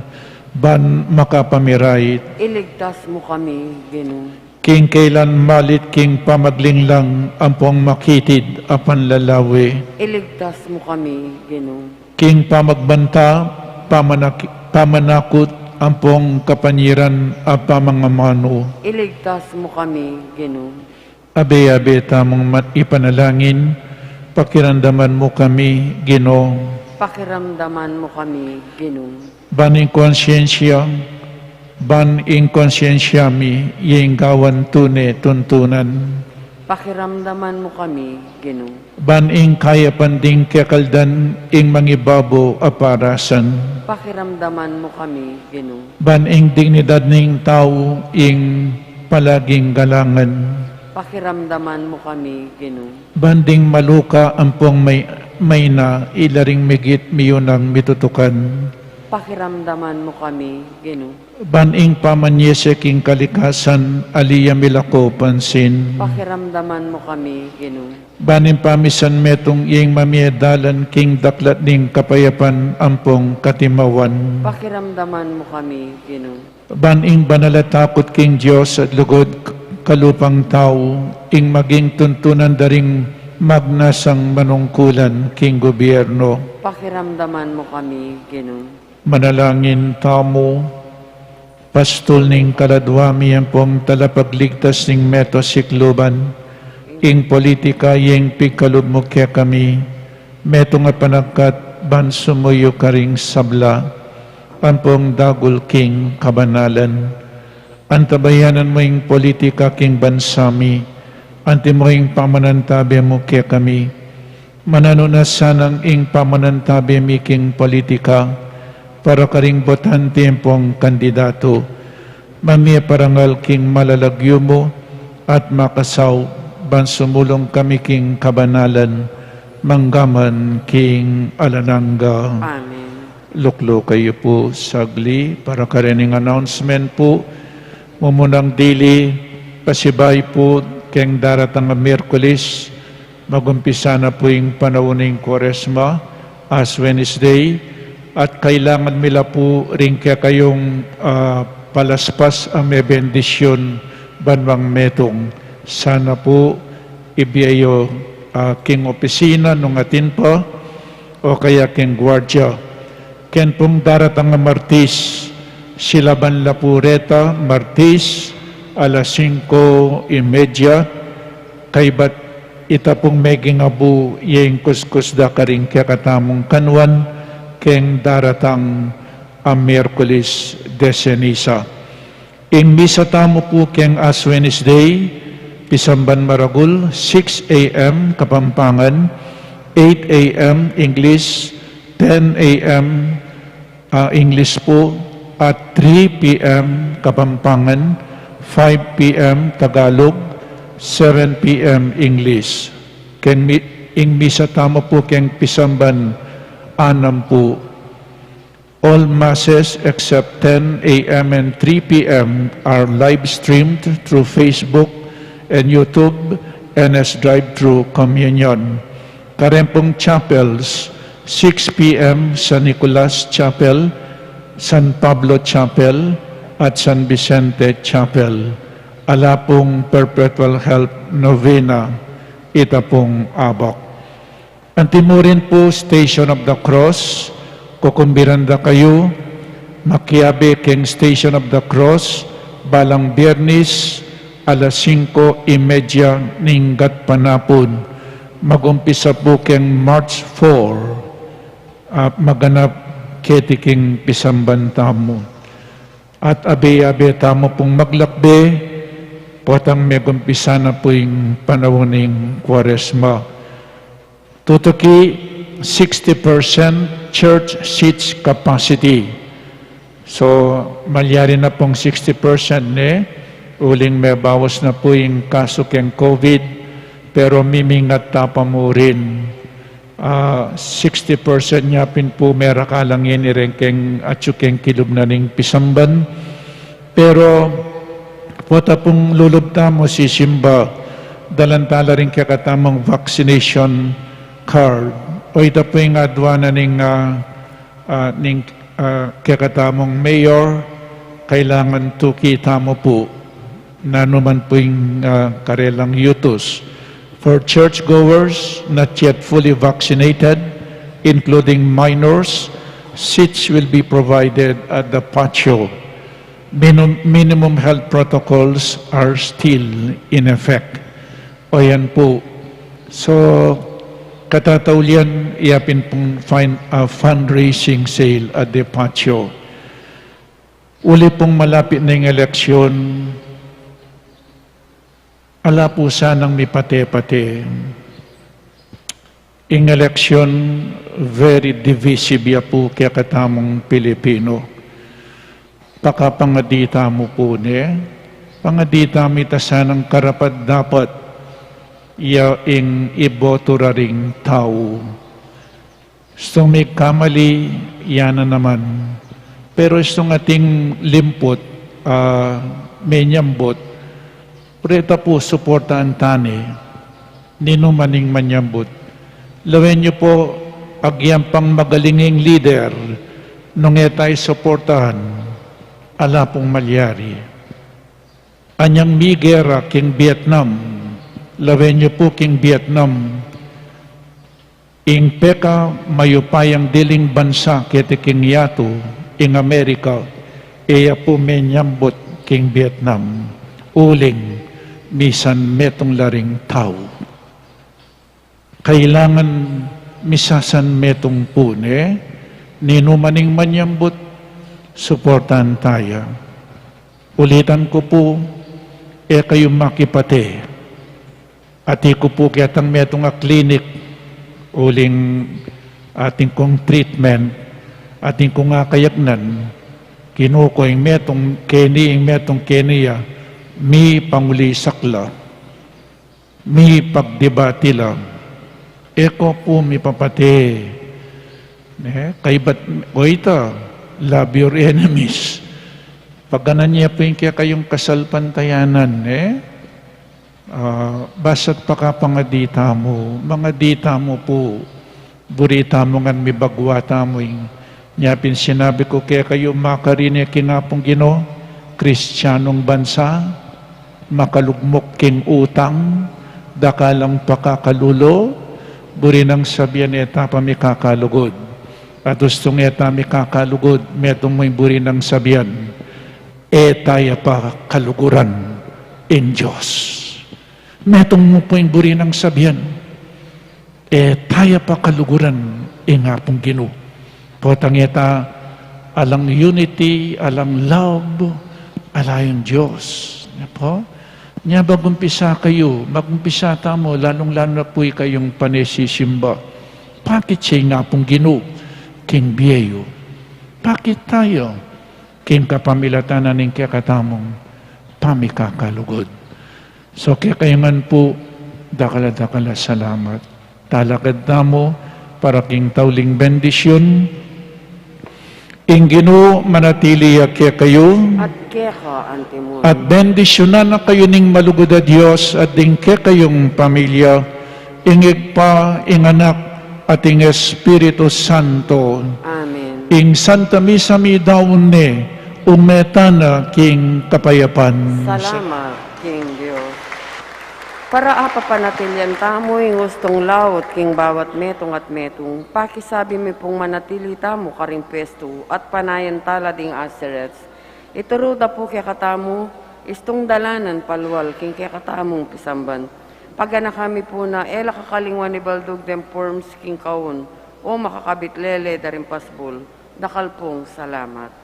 ban makapamiray. Iligtas mo kami, Ginoo. King kailan malit, king pamaglinglang, ampong makitid, apan lalawi. Iligtas mo kami, Ginoo. King pamagbanta, pamanakot, ampong kapanyiran, apamangamano. Iligtas mo kami, Ginoo. Abe-abe tamong ipanalangin, pakiramdaman mo kami, Ginoo. Pakiramdaman mo kami, Ginoo. Baning konsyensya, ban ing konsyensya mi, yung gawan tune tuntunan. Pakiramdaman mo kami, Ginoo. Ban ing kaya panding kekaldan, ing mangibabo aparasan. Pakiramdaman mo kami, Ginoo. Ban ing dignidad ning tao, ing palaging galangan. Pakiramdaman mo kami, Ginoo. Banding maluka ampong may na ilaring migit miyunang mitutukan. Pakiramdaman mo kami, Ginoo. Baning pamanyese king kalikasan, aliya milako pansin. Pakiramdaman mo kami, Ginoo. Baning pamisan metong iyeng mamiedalan king daklat ning kapayapan ampong katimawan. Pakiramdaman mo kami, Ginoo. Baning banalatakot king Diyos at lugod kalupang tao, ing maging tuntunan daring magnasang manungkulan king gobyerno. Pakiramdaman mo kami, Ginoo. Manalangin tamo, pastol ning kaladwami ang pong talapagligtas ning meto sikluban, ing politika yung pigkalub mo kaya kami, meto nga panagkat ban sumuyo karing sabla, ang pong dagul king kabanalan. Antabayanan mo yung politika king bansami, anti mo yung pamanantabi mo kaya kami. Mananunas sanang ing pamanantabi mi king politika, para karing botante pong kandidato. Mamia parangal king malalagyo mo, at makasaw, ban sumulong kami king kabanalan, manggaman king alananga. Amen. Luklo kayo po sagli, para karining announcement po, mumunang dili, pasibay po, keng daratang Miyerkules, magumpisa na po yung panauning Kwaresma, as Wednesday, at kailangan nila po rin kaya kayong palaspas ang may bendisyon banwang metong. Sana po ibiyayo king opisina nung atin pa, o kaya king gwardya. Ken pong daratang Martis, sila ban la pureta, Martis, alas 5:30, kay bat ita pong meging abu yung kuskus da karing kaya katamong kanwan, keng daratang Miyerkules de Ceniza. Ing misa tamo po keng as Wednesday, Pisamban Maragul, 6 a.m. Kapampangan, 8 a.m. English, 10 a.m. English po, at 3 p.m. Kapampangan, 5 p.m. Tagalog, 7 p.m. English. Ken ing misa tamo po keng Pisamban anam po. All masses except 10 a.m. and 3 p.m. are live streamed through Facebook and YouTube and as drive-through communion. Karempong chapels, 6 p.m. San Nicolas Chapel, San Pablo Chapel, at San Vicente Chapel. ala pong Perpetual Help Novena, ita pong abak. Antimurin po Station of the Cross, kukumbiranda kayo, makiabe king Station of the Cross, balang Biyernes, alas 5:30 ninggat panapon. Mag-umpisa po keng March 4, maganap ketiking pisamban tamo. At abe-abe tamo pong maglakbe, potang megumpisa na po yung panawaning Kwaresma. Tutuki, 60% church seats capacity. So, malyari na pong 60% uling may bawas na po yung kaso keng COVID, pero mimingat tapa mo rin. 60% niya pin po mera kalang yun irengkeng atsukeng kilub na ning pisamban. Pero, pota pong lulubta mo si Simba, dalantala rin kakatamang vaccination card. O ito po yung adwana ning kakatamang mayor, kailangan tukita mo po na naman po yung karelang utos. For churchgoers not yet fully vaccinated, including minors, seats will be provided at the patio. Minimum health protocols are still in effect. O yan po. So, katataulian, iyapin pong fundraising sale at the patio. Uli pong malapit na yung eleksyon, ala po sanang may pate-pate. Yung eleksyon, very divisive po kaya katamong Pilipino. Pakapangadita mo po pangadita mo itasanang karapat dapat ing iboto ring tao. So may kamali, yan na naman. Pero itong ating limpot, may nyambot, preta po suportaan tani, ninumaning manyambot. Lawin niyo po, agyampang magalinging leader, nung etay suportahan, ala pong malyari. Anyang migera king Vietnam, lawin niyo po king Vietnam, ing peka mayupayang diling bansa kete king yato, ing Amerika, iya po menyambot king Vietnam, uling, misan metong laring tao. Kailangan misasan metong pune, ninumaning manyambot, suportan tayo. Ulitan ko po, kayo makipate. Ati ko po kayatang metong klinik, uling ating kong treatment, ating kong kayaknan, kinukoy metong Kenya, mi panguli sakla, mi pagdebati lang. Eko po mi papate. Kaibat o ita, love your enemies. Pagkanan niya po yung kaya kayong kasalpantayanan, basta't pakapangadita mo, mga dita mo po, burita mo ngan mi bagwata mo yung nyapin sinabi ko kaya kayo makarinig kinapong Gino, Kristiyanong bansa, makalugmok king utang, dakalang pakakalulo, buri nang sabihan eta pa mi kakalugod. At gustong eta mi kakalugod, metong may buri nang sabihan, etaya pa kaluguran in Diyos. Metong mo po yung buri nang sabihan, etaya pa kaluguran in apong Gino. Potang eta, alang unity, alang love, alayong Diyos. Po? Nya bagumpisa kayo, magumpisa tamo, lalong-lalo na po'y kayong panesisimba. Bakit siya nga pong Gino, king biyeyo? Bakit tayo, king kapamilatanan ng kakatamong pamikakalugod? So kaya kayangan po, dakala-dakala salamat. Talakad tamo, para king tauling bendisyon, Ingino manatili kaya kayo, At keka antimon. at bendisyonan na kayo ning malugod a Diyos at ding kaya kayong pamilya, ingig pa, ing anak, at ing Espiritu Santo. Amen. Ing Santa Misa mi daon umeta na king kapayapan. Salamat, King Dios. Para apapanatilyan tamo'y gustong lawot king bawat metong at metong, pakisabi mi pong manatili tamo karing pesto at panayan tala ding aserets. Ituruda po kaya katamo, istong dalanan palwal king kaya katamong pisamban. Pagana kami po na ela kakalingwan ni Baldog dem forms king kaon, o makakabit lele daring pasbol. Dakalpong salamat.